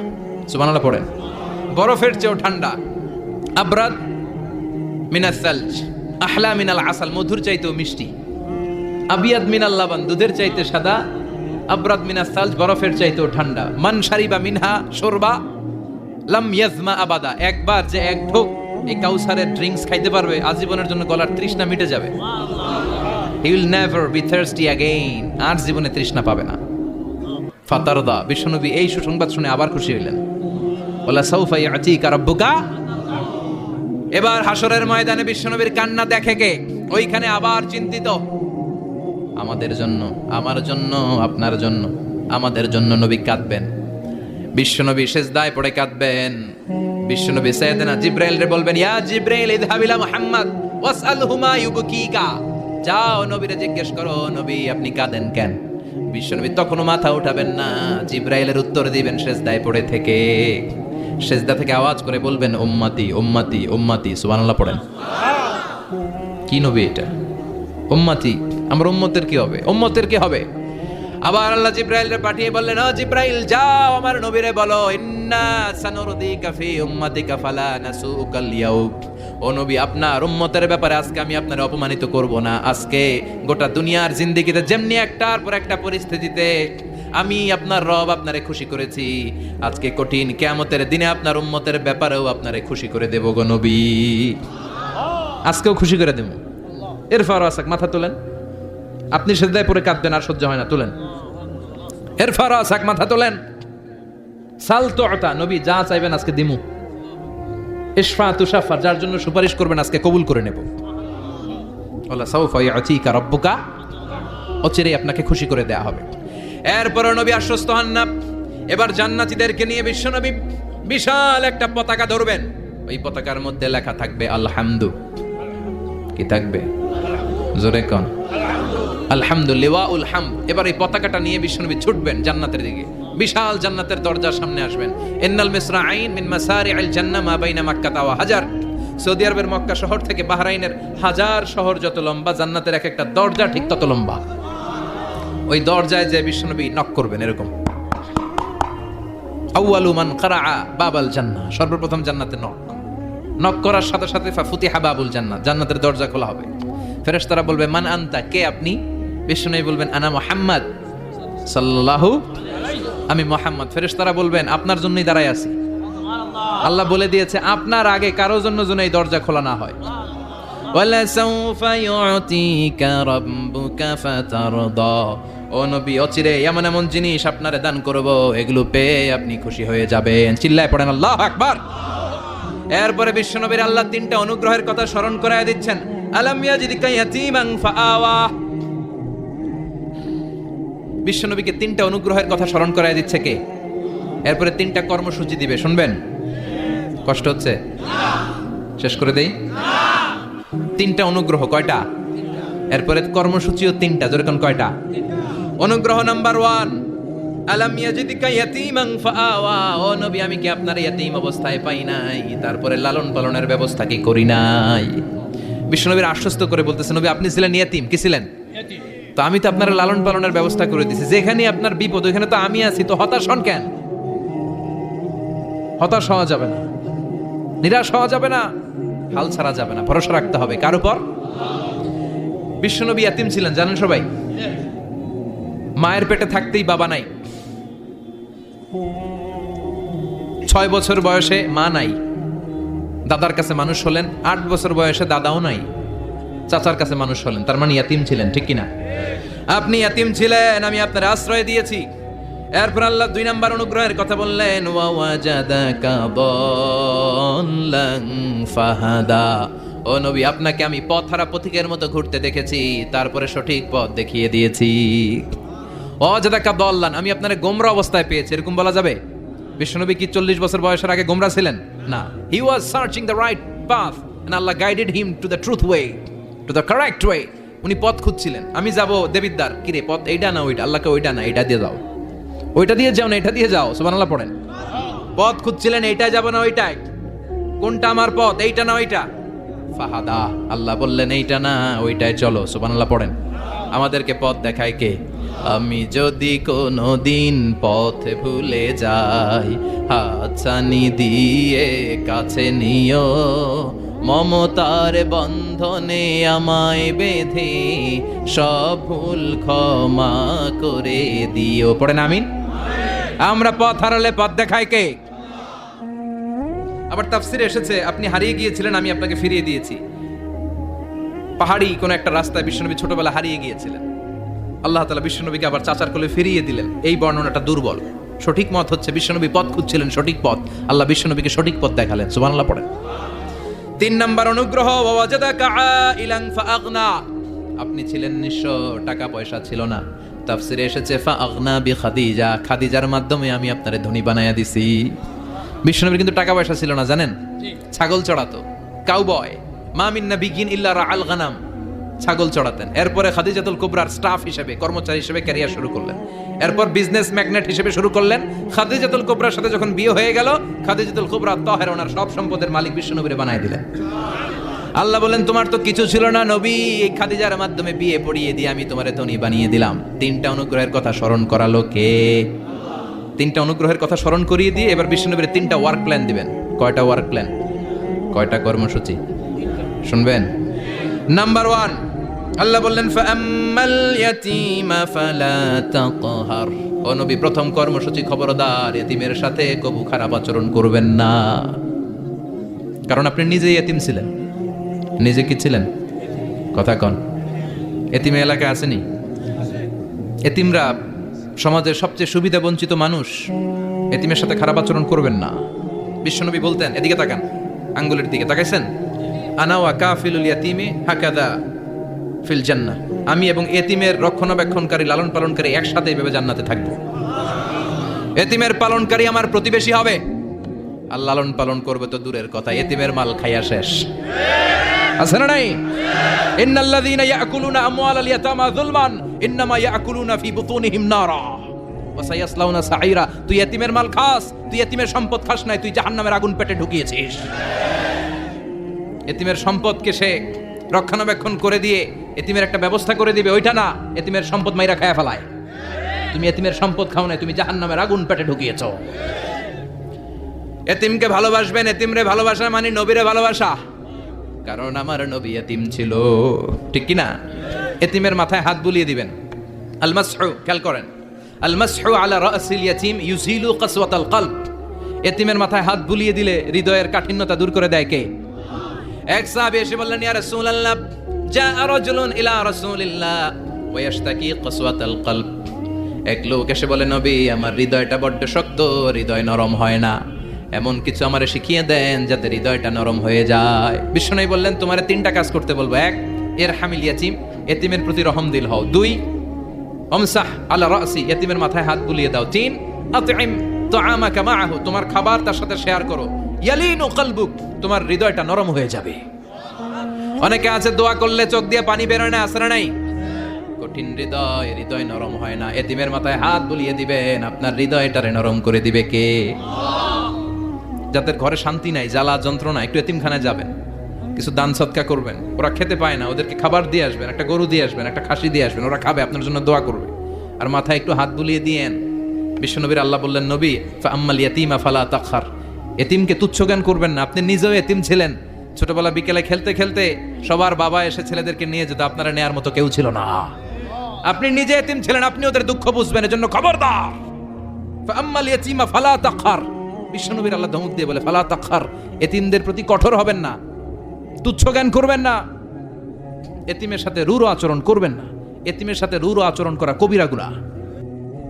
Speaker 1: সুবহানাল্লাহ পড়েন, বরফের চেয়েও ঠান্ডা, আবরাদ মিনাস সালজ, আহলা মিনাল আসাল, মধুর চাইতেও মিষ্টি, আবিয়াদ মিনাল লাবান, দুধের চাইতে সাদা, আবরাদ মিনাস সালজ, বরফের চাইতেও ঠান্ডা। মান শারিবা মিনহা শুরবা লাম ইয়াজমা আবাদা, একবার যে এক ঢোক এই কাউসারের ড্রিঙ্কস খাইতে পারবে, আজীবনের জন্য গলার তৃষ্ণা মিটে যাবে। He will never be thirsty again, আর জীবনে তৃষ্ণা পাবে না। ফাতারদা, বিশ্বনবী এই সুসংবাদ শুনে আবার খুশি হইলেন। ওয়ালা সাউফা ইয়াতিকা রাব্বুকা। এবার হাসরের ময়দানে বিশ্বনবীর কান্না দেখে কে? ওইখানে আবার চিন্তিত, আমাদের জন্য, আমার জন্য, আপনার জন্য, আমাদের জন্য নবী কাঁদবেন। বিশ্বনবী সিজদায় পড়ে কাঁদবেন। বিশ্বনবী সাইয়েদনা জিবরাইল রে বলবেন, ইয়া জিবরাইল ইযহাব ইলা মুহাম্মদ ওয়াসআলহুমা ইউবকিকা, যাও নবীরে জিজ্ঞেস করো, নবী আপনি কাঁদেন কেন? বিশ্বনবী তখনও মাথা উঠাবেন না, জিবরাইলের উত্তর দিবেন সেজদায় পড়ে থেকে। সেজদা থেকে আওয়াজ করে বলবেন উম্মতি উম্মতি উম্মতি, সুবহানাল্লাহ পড়েন। কি নবী এটা? উম্মতি, আমার উম্মতের কি হবে? উম্মতের কি হবে? আবার আল্লাহ জিবরাইলকে পাঠিয়ে বললেন, ও জিবরাইল যাও আমার নবীরে বলো, ইন্না সানুরদিকা ফি উম্মাতিকা ফালা নাসুকাল ইয়াউম। ও নবী, আপনার উম্মতের ব্যাপারে আজকে আমি আপনার অপমানিত করব না। আজকে গোটা দুনিয়ার জিন্দেগিতে যেমনি একটার পর একটা পরিস্থিতিতে আমি আপনার রব আপনারে খুশি করেছি, আজকে কঠিন কিয়ামতের দিনে আপনার উম্মতের ব্যাপারেও আপনারে খুশি করে দেব গো নবী। আজকেও খুশি করে দেব। এরফার আসাক, মাথা তোলেন। আপনি সেজদায় পড়ে কাঁদবেন আর সহ্য হয় না, তোলেন। এরফার আসাক, মাথা তোলেন। সাল তুতা, নবী যা চাইবেন আজকে দিমু। ইশফা তুশাফা, যার জন্য সুপারিশ করবেন আজকে কবুল করে নেব। আল্লাহ সাউফা ইয়াতিকা রাব্বুকা, অচিরেই আপনাকে খুশি করে দেয়া হবে। এরপর নবী আশ্বস্ত হন না। এবার জান্নাতীদেরকে নিয়ে বিশ্বনবী বিশাল একটা পতাকা ধরবেন। ওই পতাকার মধ্যে লেখা থাকবে আলহামদু। কি থাকবে? জোরে কোন? আলহামদুলিল্লাহ উল হামদ। এবার এই পতাকাটা নিয়ে বিশ্বনবী ছুটবেন জান্নাতের দিকে। বিশাল জান্নাতের দরজার সামনে আসবেন। ইন্নাল মিসরাঈন মিন মাসারি'আল জান্নাহ মা বাইনা মাক্কা ওয়া হাজার। সৌদি আরবের মক্কা শহর থেকে বাহরাইনের হাজার শহর যত লম্বা, জান্নাতের এক একটা দরজা ঠিক তত লম্বা। ওই দরজায় যে বিশ্বনবী নক করবেন এরকম, আউয়ালু মান কারাআ বাবাল জান্নাহ, সর্বপ্রথম জান্নাতে নক করার সাথে সাথে ফাফুতিহা বাবুল জান্নাহ, জান্নাতের দরজা খোলা হবে। ফেরেশতারা বলবে মান আনতা, কে আপনি? বিশ্বনবী বলবেন আনা মুহাম্মদ সাল্লাল্লাহু, আমি মুহাম্মদ। ফেরেশতারা বলবেন আপনার জন্যই দাঁড়ায় আছি। আল্লাহ বলে দিয়েছে আপনার আগে কারো জন্য যেন এই দরজা খোলা না হয়। ওয়ালা সাউফা ইউতিকা রাব্বুকা ফাতারদা, ও নবী অচিরে এমন এমন জিনিস আপনারে দান করব, এগুলো পেয়ে আপনি খুশি হয়ে যাবেন। চিল্লায় পড়েন আল্লাহু আকবার। এরপরে বিশ্বনবীর আল্লাহ তিনটা অনুগ্রহের কথা স্মরণ করায় দিচ্ছেন। আলাম ইয়াজিদকা ইয়াতীমান ফাআওয়া, বিশ্বনবীকে তিনটা অনুগ্রহের কথা স্মরণ করায় দিচ্ছে কে? এরপরে তিনটা কর্মসূচি দিবে, শুনবেন? কষ্ট হচ্ছে? শেষ করে দেই। তিনটা অনুগ্রহ, কয়টা? এরপরে কর্মসূচিও তিনটা, যেরকম কয়টা? অনুগ্রহ নাম্বার 1, আলাম ইয়াজিদকা ইয়াতীমান ফাআওয়া, ও নবী আমি কি আপনার ইয়াতীম অবস্থায় পাই নাই, তারপরে লালন পালনের ব্যবস্থা কি করি নাই? বিশ্বনবীর আশ্বস্ত করে বলতেছে, নবী আপনি ছিলেন ইয়াতীম, কি ছিলেন? তো আমি তো আপনার লালন পালনের ব্যবস্থা করে দিয়েছি। যেখানে আপনার বিপদ ওইখানে তো আমি আছি, তো হতাশ হন কেন? হতাশ হওয়া যাবে না, নিরাশ হওয়া যাবে না, হাল ছাড়া যাবে না, ভরসা রাখতে হবে কার উপর? বিশ্বনবী ইয়াতীম ছিলেন, জানেন সবাই। মায়ের পেটে থাকতেই বাবা নাই। 6 বছর বয়সে মা নাই, দাদার কাছে মানুষ হলেন। 8 বছর বয়সে দাদাও নাই, চাচার কাছে মানুষ হলেন। তার মানে ইয়াতীম ছিলেন, ঠিক কিনা? আপনি ইয়াতীম ছিলেন, আমি আপনার আশ্রয় দিয়েছি। এরপর আল্লাহ 2 নাম্বার অনুগ্রহের কথা বললেন, ওয়া ওয়াজাদাকা দাল্লান ফাহাদা, ও নবী আপনাকে আমি পথহারা পথিকের মতো ঘুরতে দেখেছি, তারপরে সঠিক পথ দেখিয়ে দিয়েছি। ওয়াজাদাকা দাল্লান, আমি আপনারে গোমরা অবস্থায় পেয়েছি, এরকম বলা যাবে? বিশ্বনবী কি 40 বছর বয়সের আগে গোমরা ছিলেন? না, he was searching the right path and Allah guided him to the truth way, to the correct way. উনি পথ খুঁজছিলেন। আমি যাব দেবিদ্বার, কিরে পথ এইটা না ওইটা? আল্লাহকে ওইটা না এইটা দিয়ে যাও, ওইটা দিয়ে যাও না এটা দিয়ে যাও, সুবহানাল্লাহ পড়েন। পথ খুঁজছিলেন, এইটাই যাব না ওইটাই, কোনটা আমার পথ, এইটা না ওইটা? ফাহাদা, আল্লাহ বললেন এইটা না ওইটাই চলো, সুবহানাল্লাহ পড়েন। আমাদেরকে পথ দেখায় কে? আমি যদি কোনো দিন পথ ভুলে যাই, হাতছানি দিয়ে কাছে নিও, মমতার বন্ধনে আমায় বেঁধে সব ভুল ক্ষমা করে দিও। পড়েন আমিন। আমরা পথ হারালে পথ দেখায় কে? আবার তাফসিরে এসেছে আপনি হারিয়ে গিয়েছিলেন, আমি আপনাকে ফিরিয়ে দিয়েছি। পাহাড়ি কোন একটা রাস্তায় বিশ্বনবী ছোটবেলা হারিয়ে গিয়েছিলেন, আল্লাহ তাআলা বিশ্বনবীকে আবার চাচার কোলে ফিরিয়ে দিলেন। এই বর্ণনাটা দুর্বল। সঠিক মত হচ্ছে বিশ্বনবী পথ খুঁজছিলেন, সঠিক পথ, আল্লাহ বিশ্বনবীকে সঠিক পথ দেখালেন, সুবহানাল্লাহ পড়েন। 3 নাম্বার অনুগ্রহ, ওয়াজাদাকা আইলান ফাআগনা, আপনি ছিলেন নিঃস্ব, টাকা পয়সা ছিল না। তাফসিরে এসেছে ফাআগনা বিখাদিজা, খাদিজার মাধ্যমে আমি আপনারে ধনী বানায়া দিছি। বিশ্বনবীর কিন্তু টাকা পয়সা ছিল না, জানেন? ছাগল চড়াতো, কাউবয়, মা মিন নাবিয়্যিন ইল্লা রাআল গানাম, ছাগল চড়াতেন। এরপরে খাদিজাতুল কুবরার স্টাফ হিসেবে, কর্মচারী হিসেবে ক্যারিয়ার শুরু করলেন। এরপর বিজনেস ম্যাগনেট হিসেবে শুরু করলেন। খাদিজাতুল কুবরার সাথে যখন বিয়ে হয়ে গেল, খাদিজাতুল কুবরা তাহেরা ওনার সব সম্পদের মালিক বিশ্বনবীরে বানায় দিলেন। আল্লাহ বলেন, তোমার তো কিছু ছিল না নবী, এই খাদিজার মাধ্যমে বিয়ে পড়িয়ে দিয়ে আমি তোমারে ধনী বানিয়ে দিলাম। তিনটা অনুগ্রহের কথা স্মরণ করালো কে? তিনটা অনুগ্রহের কথা স্মরণ করিয়ে দিয়ে এবার বিশ্বনবীর তিনটা ওয়ার্ক প্ল্যান দিবেন। কয়টা ওয়ার্ক প্ল্যান? কয়টা কর্মসূচি? শুনবেন। নাম্বার 1, আল্লাহ বললেন ফাআম্মাল ইয়াতীমা ফালা তাকহার। ও নবী, প্রথম কর্মসূচি, খবরদার এতিমের সাথে কবু খারাপ আচরণ করবেন না। কারণ আপনি নিজেই এতিম ছিলেন। নিজে কি ছিলেন? কথা কন। এতিমে এলাকায় আসেনি? এতিমরা সমাজের সবচেয়ে সুবিধা বঞ্চিত মানুষ। এতিমের সাথে খারাপ আচরণ করবেন না। বিশ্বনবী বলতেন, এদিকে তাকান, আঙ্গুলের দিকে তাকাইছেন, আনা ওয়া কাফিলুল ইয়াতীমি হাকাদা ফিল জান্নাহ। আমি এবং এতিমের রক্ষণাবেক্ষণকারী, লালন পালনকারী একসাথে এইভাবে জান্নাতে থাকবো। এতিমের পালনকারী আমার প্রতিবেশী হবে, আর লালন পালন করবে তো দূরের কথা, এতিমের মাল খাইয়া শেষ। আছে না নাই? ইন্নাল্লাযীনা ইয়াকুলুনা আমওয়ালাল ইয়াতামা যুলমান ইন্নামা ইয়াকুলুনা ফি বুতুনিহিম নারা ওয়া সায়াসলাউনা সাঈরা। তুই এতিমের মাল খাস, তুই এতিমের সম্পদ খাস নাই, তুই জাহান্নামের আগুন পেটে ঢুকিয়েছিস। এতিমের সম্পদকে সে রক্ষণাবেক্ষণ করে দিয়ে এতিমের একটা ব্যবস্থা করে দিবে, ওইটা না, এতিমের সম্পদ মাইরা খায়া ফেলায়। তুমি এতিমের সম্পদ খাও নাই, তুমি জাহান্নামের আগুন পেটে ঢুকিয়েছো। এতিমকে ভালোবাসবেন। এতিমরে ভালোবাসা মানে নবীরে ভালোবাসা। কারণ আমার নবী এতিম ছিল, ঠিক কি না? এতিমের মাথায় হাত বুলিয়ে দিবেন। আল মাসহু, খেয়াল করেন, আল মাসহু আলা রাসিল ইয়াতীম ইউজিলু কাসওয়াতাল কলব। এতিমের মাথায় হাত বুলিয়ে দিলে হৃদয়ের কাঠিন্যতা দূর করে দেয় কে? এক সাহাবী এসে বললেন, ইয়া রাসূলুল্লাহ, জাআ রাজুলুন ইলা রাসূলিল্লাহ ওয়া ইয়াশতাকি কাসওয়াতাল কলব। এক লোক এসে বলে, নবী, আমার হৃদয়টা বড্ড শক্ত, হৃদয় নরম হয় না, এমন কিছু আমারে শিখিয়ে দেন যাতে হৃদয়টা নরম হয়ে যায়। বিশ্বনবী বললেন, তোমারে 3টা কাজ করতে বলবো। 1, ইরহামিল ইয়াতীম, এতিমের প্রতি রহম দিল হও। 2, আমসাহ আলা রাসি, এতিমের মাথায় হাত বুলিয়ে দাও। 3, আতইম তাআমাকা মাআহু, তোমার খাবার তার সাথে শেয়ার করো। ইয়ালিনু কলবুক, তোমার হৃদয়টা নরম হয়ে যাবে। অনেকে আছে দোয়া করলে চোখ দিয়ে পানি বের হয় না, আসে না নাই? কঠিন হৃদয়, হৃদয় নরম হয় না। এতিমের মাথায় হাত বুলিয়ে দিবেন, আপনার হৃদয়টারে নরম করে দিবে কে? যাদের ঘরে শান্তি নাই, জ্বালা যন্ত্রণা, একটু এতিমখানায় যাবেন, কিছু দান সদকা করবেন। ওরা খেতে পায় না, ওদেরকে খাবার দিয়ে আসবেন, একটা গরু দিয়ে আসবেন, একটা খাসি দিয়ে আসবেন, ওরা খাবে, আপনার জন্য দোয়া করবে। আর মাথায় একটু হাত বুলিয়ে দিয়েন। বিশ্বনবীর আল্লাহ বললেন, নবী, ফাআম্মাল ইয়াতীমা ফালা তাকহার, এতিমকে তুচ্ছ জ্ঞান করবেন না। আপনি নিজেও এতিম ছিলেন। ছোটবেলা বিকেলে খেলতে খেলতে সবার বাবা এসে ছেলেদেরকে নিয়ে যেত, আপনারা নেয়ার মতো কেউ ছিল না। আপনি নিজে এতিম ছিলেন, আপনি ওদের দুঃখ বুঝবেন, এজন্য খবরদার, ফাআম্মাল ইয়াতীমা ফালা তাকহার। বিশ্বনবীর আল্লাহ ধমক দিয়ে বলে, ফালা তাকহার, এতিমদের প্রতি কঠোর হবেন না, তুচ্ছ জ্ঞান করবেন না, এতিমের সাথে রূঢ় আচরণ করবেন না। এতিমের সাথে রূঢ় আচরণ করা কবিরা গুনাহ।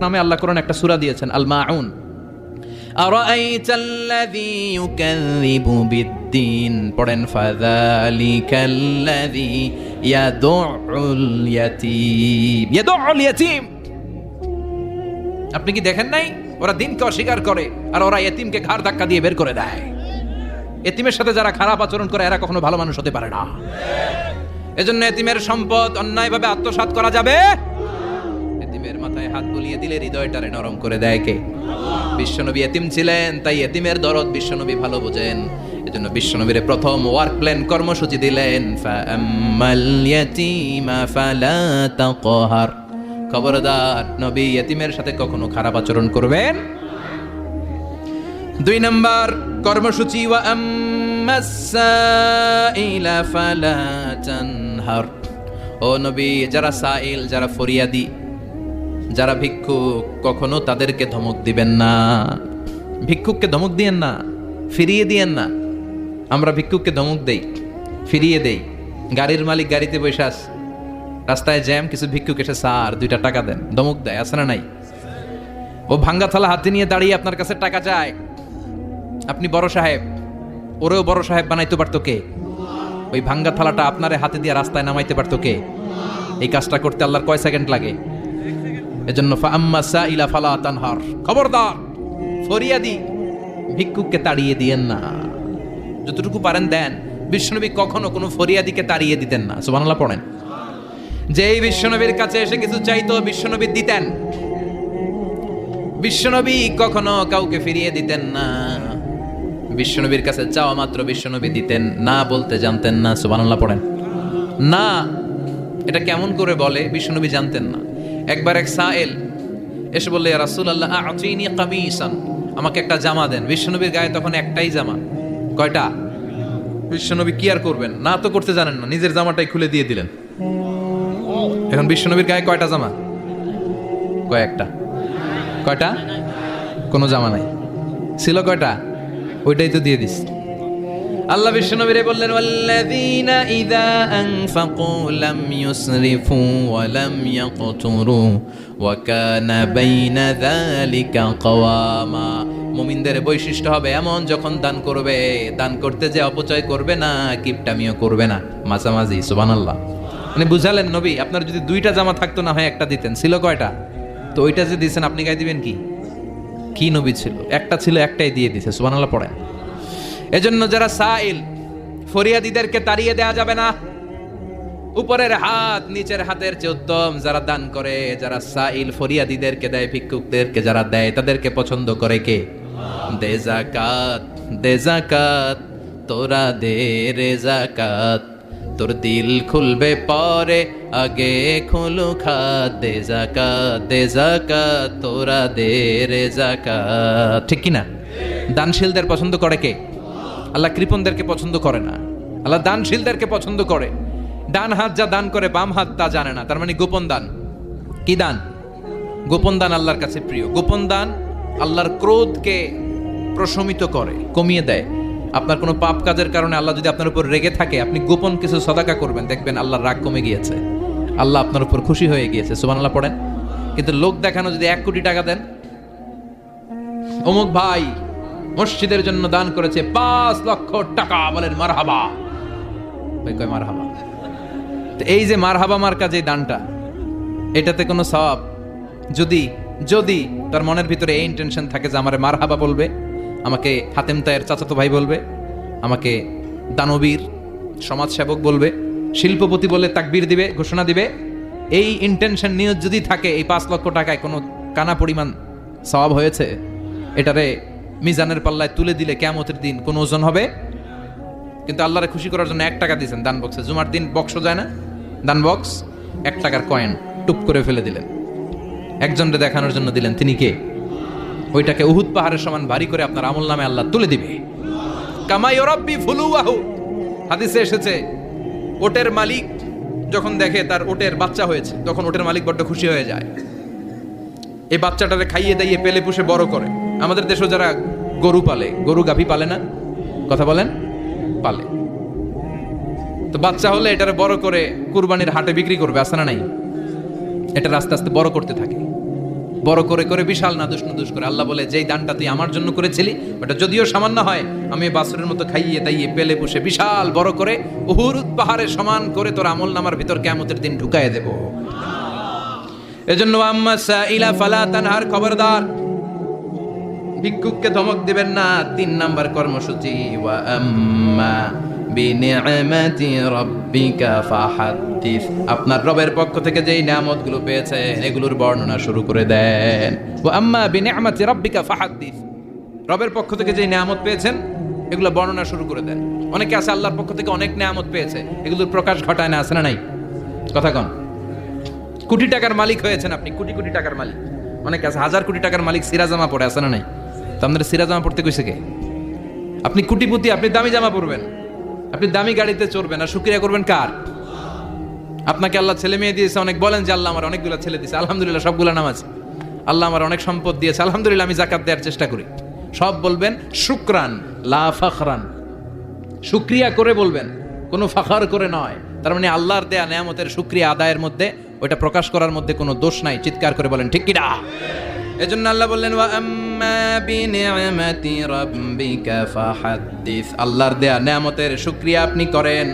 Speaker 1: নামে আল্লাহ কোরআন একটা সূরা দিয়েছেন, আল মাউন। আরাআইতাল্লাযী ইউকাযযিবু বিদ্দীন, পড়েন, ফাযালিকাল্লাযী ইয়াদুউল ইয়াতীম। ইয়াদুউল ইয়াতীম, আপনি কি দেখেন নাই? ওরা দিনকে অস্বীকার করে আর ওরা এতিমকে ঘাড় ধাক্কা দিয়ে বের করে দেয়। এতিমের সাথে যারা খারাপ আচরণ করে এরা কখনো ভালো মানুষ হতে পারে না। এজন্য এতিমের সম্পদ অন্যায়ভাবে আত্মসাৎ করা যাবে। এতিমের মাথায় হাত বুলিয়ে দিলে হৃদয়টারে নরম করে দেয় কে? বিশ্বনবী এতিম ছিলেন, তাই এতিমের দরদ বিশ্বনবী ভালো বোঝেন। এজন্য বিশ্বনবীর প্রথম ওয়ার্ক প্ল্যান, কর্মসূচি দিলেন, ফাআম্মাল ইয়াতীমা ফালা তাকহার। খবরদার, নবী এতিমের সাথে কখনো খারাপ আচরণ করবেন। 2 নম্বর কর্মসূচি, ওয়া আম্মাস সাইলা ফালা তানহার। ও নবী, যারা সাইল, যারা ফরিয়াদি, যারা ভিক্ষুক, কখনো তাদেরকে ধমক দিবেন না। ভিক্ষুককে ধমক দিয়েন না, ফিরিয়ে দিয়েন না। আমরা ভিক্ষুককে ধমক দেই, ফিরিয়ে দেই। গাড়ির মালিক গাড়িতে বসে আছে, রাস্তায় জ্যাম, কিছু ভিক্ষুক এসে, স্যার 2টা টাকা দেন, ধমক দেয়, আছে না নাই? ও ভাঙ্গা থালা হাতে নিয়ে দাঁড়িয়ে আপনার কাছে টাকা চায়। আপনি বড় সাহেব, ওরেও বড় সাহেব বানাইতে পারতো কে? ওই ভাঙ্গা থালাটা আপনারে হাতে দিয়ে রাস্তায় নামাইতে পারতো কে? এই কাজটা করতে আল্লাহর কয় সেকেন্ড লাগে? এজন্য ফাআম্মা সাইলা ফালা তানহার, খবরদার, ফরিয়াদি ভিক্ষুককে তাড়িয়ে দিয়েন না। যতটুকু পারেন দেন, বিশ্বনবী কখনো কোনো ফরিয়াদিকে তাড়িয়ে দিতেন না। সুবহানাল্লাহ পড়েন। যেই বিশ্বনবীর কাছে এসে কিছু চাইতো বিশ্বনবী দিতেন। বিশ্বনবী কখনো কাউকে ফিরিয়ে দিতেন না। বিশ্বনবীর কাছে চাওয়া মাত্র বিশ্বনবী দিতেন, না বলতে জানতেন না। সুবহানাল্লাহ পড়েন। না এটা কেমন করে বলে বিশ্বনবী জানতেন না। একবার এক সায়েল এসে বললে, ইয়া রাসূলুল্লাহ আ'তিনি কামিসান, আমাকে একটা জামা দেন। বিশ্বনবীর গায়ে তখন একটাই জামা। কয়টা? বিশ্বনবী কি আর করবেন, না তো করতে জানেন না, নিজের জামাটাই খুলে দিয়ে দিলেন। এখন বিশ্বনবীর গায়ে কয়টা জামা? কয়েকটা। কয়টা? কোনো জামা নাই। ছিল কয়টা? ওইটাই তো দিয়ে দিস। আল্লাহ বিশ্বনবীরে বললেন, ওয়াল্লাযীনা ইযা আনফাকু লাম ইউসরিফু ওয়া লাম ইয়াকতুরু ওয়া কানা বাইনা যালিকা কাওয়ামা। মুমিনদের বৈশিষ্ট্য হবে এমন, যখন দান করবে, দান করতে যে অপচয় করবে না, কিপটামিও করবে না, মাঝামাঝি। সুবহানাল্লাহ। মানে বুঝালেন নবী, আপনার যদি দুইটা জামা থাকতো না হয় একটা দিতেন। ছিল কয়টা? তো ওইটা যে দিয়েছেন আপনি গায়ে দিবেন কি? কি নবী ছিল? একটা ছিল, একটাই দিয়ে দিছে। সুবহানাল্লাহ পড়েন। এজন্য যারা সাইল, ফরিয়াদিদেরকে তাড়িয়ে দেয়া যাবে না। উপরের হাত নিচের হাতের চেয়ে উত্তম যারা দান করে, যারা সাইল ফরিয়াদিদেরকে দেয়, ভিক্ষুকদেরকে যারা দেয়, তাদেরকে পছন্দ করে কে? দে যাকাত, দে যাকাত, তোরা দে রে যাকাত, তোর দিল খুলবে পরে, আগে খুলু খাত। দে যাকাত, দে যাকাত, তোরা দে রে যাকাত। ঠিক কিনা? দানশীলদের পছন্দ করে কে? আল্লাহ কৃপণদেরকে পছন্দ করে না, আল্লাহ দানশীলদেরকে পছন্দ করে। ডান হাত যা দান করে বাম হাত তা জানে না, তার মানে গোপন দান। কি দান? গোপন দান আল্লাহর কাছে প্রিয়। গোপন দান আল্লাহর ক্রোধকে প্রশমিত করে, কমিয়ে দেয়। আপনার কোনো পাপ কাজের কারণে আল্লাহ যদি আপনার উপর রেগে থাকে, আপনি গোপন কিছু সদাকা করবেন, দেখবেন আল্লাহর রাগ কমে গিয়েছে, আল্লাহ আপনার উপর খুশি হয়ে গিয়েছে। সুবহানাল্লাহ পড়েন। কিন্তু লোক দেখানো যদি 1 কোটি টাকা দেন, অমুক ভাই মসজিদের জন্য দান করেছে 5 লক্ষ টাকা, বলেন মারহাবা। ভাই কয় মারহাবা। তো এই যে মারহাবা মার্কা যে দানটা, এটাতে কোনো সওয়াব যদি যদি তার মনের ভিতরে এই ইন্টেনশন থাকে যে আমারে মারহাবা বলবে, আমাকে হাতেম তায়ের চাচাতো ভাই বলবে, আমাকে দানবীর সমাজসেবক বলবে, শিল্পপতি বলে তাকবীর দিবে, ঘোষণা দিবে, এই ইন্টেনশন নিয়ে যদি থাকে, এই 5 লক্ষ টাকায় কোনো কানা পরিমাণ সওয়াব হয়েছে, এটারে মিজানের পাল্লায় তুলে দিলে কিয়ামতের দিন কোন ওজন হবে? কিন্তু আল্লাহরে খুশি করার জন্য 1 টাকা দিয়েছেন দান বক্সে। জুমার দিন বক্স যায় না, দান বক্স, 1 টাকার কয়েন টুপ করে ফেলে দিলেন, একজনকে দেখানোর জন্য দিলেন। তিনি কে? ওইটাকে উহুদ পাহাড়ের সমান ভারী করে আপনার আমল নামে আল্লাহ তুলে দিবে। কামা ইউরাব্বি ফুলুয়াহু, হাদিসে এসেছে, ওটের মালিক যখন দেখে তার ওটের বাচ্চা হয়েছে, তখন ওটের মালিক বড্ড খুশি হয়ে যায়। এই বাচ্চাটারে খাইয়ে দাইয়ে পেলে পুষে বড় করে। আমাদের দেশে যারা গরু পালে, গরু গাভী পালে না? কথা বলেন, পালে। তো বাচ্চা হলে এটারে বড় করে কুরবানির হাটে বিক্রি করবে, আছে না নাই? এটা আস্তে আস্তে বড় করতে থাকে, বড় করে করে বিশাল নাদুস নুদুস করে। আল্লাহ বলে, যেই দানটা তুই আমার জন্য করেছিলি, ওটা যদিও সামান্য হয়, আমি বাছুরের মতো খাইয়ে দাইয়ে পেলে পুষে বিশাল বড় করে উহুদ পাহাড়ের সমান করে তোর আমল নামার ভিতর কিয়ামতের দিন ঢুকায় দেব। এজন্য আম্মা সাইলা ফালা তানহার, খবরদার ভিক্ষুককে ধমক দিবেন না। 3 নাম্বার কর্মসূচি, ওয়া আম্মা বিনিআমাতি রাব্বিকা ফাহাদ্দিস, আপনার রবের পক্ষ থেকে যেই নিয়ামতগুলো পেয়েছেন এগুলোর বর্ণনা শুরু করে দেন। ওয়া আম্মা বিনিআমাতি রাব্বিকা ফাহাদ্দিস, রবের পক্ষ থেকে যেই নিয়ামত পেয়েছেন এগুলো বর্ণনা শুরু করে দেন। অনেকে আছে আল্লাহর পক্ষ থেকে অনেক নিয়ামত পেয়েছে, এগুলোর প্রকাশ ঘটায় না, আছে না নাই? কথা কন। কোটি টাকার মালিক হয়েছেন আপনি, কোটি কোটি টাকার মালিক। অনেকে আছে 1000 কোটি টাকার মালিক, সিরাজামা পড়ে, আছে না নাই? তো আপনাদের সিরাজামা পড়তে কইছে কে? আপনি কোটিপতি, আপনি দামি জামা পরবেন, আপনি দামি গাড়িতে চড়বেন, আর শুকরিয়া করবেন কার? আপনাকে আল্লাহ ছেলে মেয়ে দিয়েছে, অনেক বলেন যে আল্লাহ আমার অনেকগুলো ছেলে দিয়েছে, আলহামদুলিল্লাহ সবগুলো নামাজ। আল্লাহ আমার অনেক সম্পদ দিয়েছে, আলহামদুলিল্লাহ আমি যাকাত দেওয়ার চেষ্টা করি। সব বলবেন শুকরান লা ফাখরান, শুকরিয়া করে বলবেন, কোনো ফাখর করে নয়। তার মানে আল্লাহর দেয়া নিয়ামতের শুকরিয়া আদায়ের মধ্যে, ওইটা প্রকাশ করার মধ্যে কোনো দোষ নাই। চিৎকার করে বলেন ঠিক কিনা? এজন্য আল্লাহ বললেন, ওয়া আম্মা বিনিআমাতি রাব্বিকা ফাহাদ্দিস, আল্লাহর দেয়া নিয়ামতের শুকরিয়া আপনি করেন,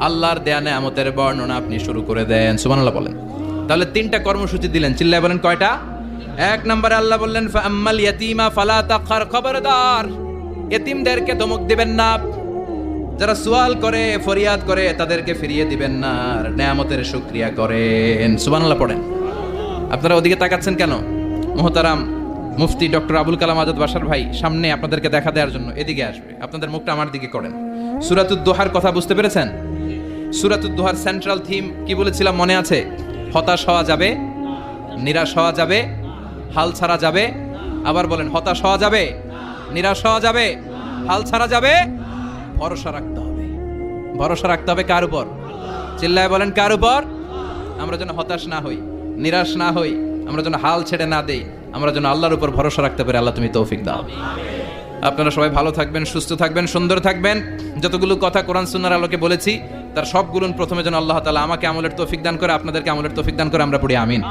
Speaker 1: আল্লাহর দেয়া নিয়ামতের বর্ণনা আপনি শুরু করে দেন। সুবহানাল্লাহ বলেন। তাহলে 3টা কর্মসূচি দিলেন, চিল্লায় বলেন কয়টা? 1 নম্বরে আল্লাহ বললেন, ফা আম্মাল ইয়াতীমা ফালা তাকহার, খবরদার এতিমদেরকে ধমক দিবেন না। যারা সুয়াল করে, ফরিয়াদ করে, তাদেরকে ফিরিয়ে দিবেন না, আর নেয়ামতের শুকরিয়া করেন। সুবহানাল্লাহ পড়েন। আপনারা ওদিকে তাকাচ্ছেন কেন? মুহতারাম মুফতি ডক্টর আবুল কালাম আজাদ বাশার ভাই সামনে আপনাদেরকে দেখা দেওয়ার জন্য এদিকে আসবে। আপনাদের মুখটা আমার দিকে করেন। সূরাতুদ দোহার কথা বুঝতে পেরেছেন? সূরাতুদ দোহার সেন্ট্রাল থিম কি বলেছিলাম মনে আছে? হতাশ হওয়া যাবে, নিরাশ হওয়া যাবে, হাল ছাড়া যাবে। আবার বলেন, হতাশ হওয়া যাবে, নিরাশ হওয়া যাবে, হাল ছাড়া যাবে, ভরসা রাখতে হবে। ভরসা রাখতে হবে কার উপর? চিল্লায় বলেন, কার উপর? আমরা যেন হতাশ না হই, নিরাশ না হই, আমরা যেন হাল ছেড়ে না দেই, আমরা যেন আল্লাহর উপর ভরসা রাখতে পারি। আল্লাহ তুমি তৌফিক দাও। আপনারা সবাই ভালো থাকবেন, সুস্থ থাকবেন, সুন্দর থাকবেন। যতগুলো কথা কোরআন সুন্নাহর আলোকে বলেছি তার সবগুলো প্রথমে যেন আল্লাহ তাআলা আমাকে আমলের তৌফিক দান করে, আপনাদেরকে আমলের তৌফিক দান করে। আমরা পড়ি আমিন।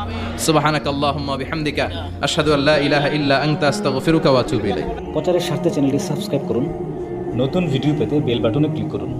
Speaker 1: সুবহানাকাল্লাহুম্মা ওয়া বিহামদিকা আশহাদু আল্লা ইলাহা ইল্লা আনতা আস্তাগফিরুকা ওয়া আতুবু ইলাইক।
Speaker 2: প্রচারের স্বার্থে চ্যানেলটি সাবস্ক্রাইব করুন।
Speaker 3: নতুন ভিডিও পেতে বেল বাটনে ক্লিক করুন।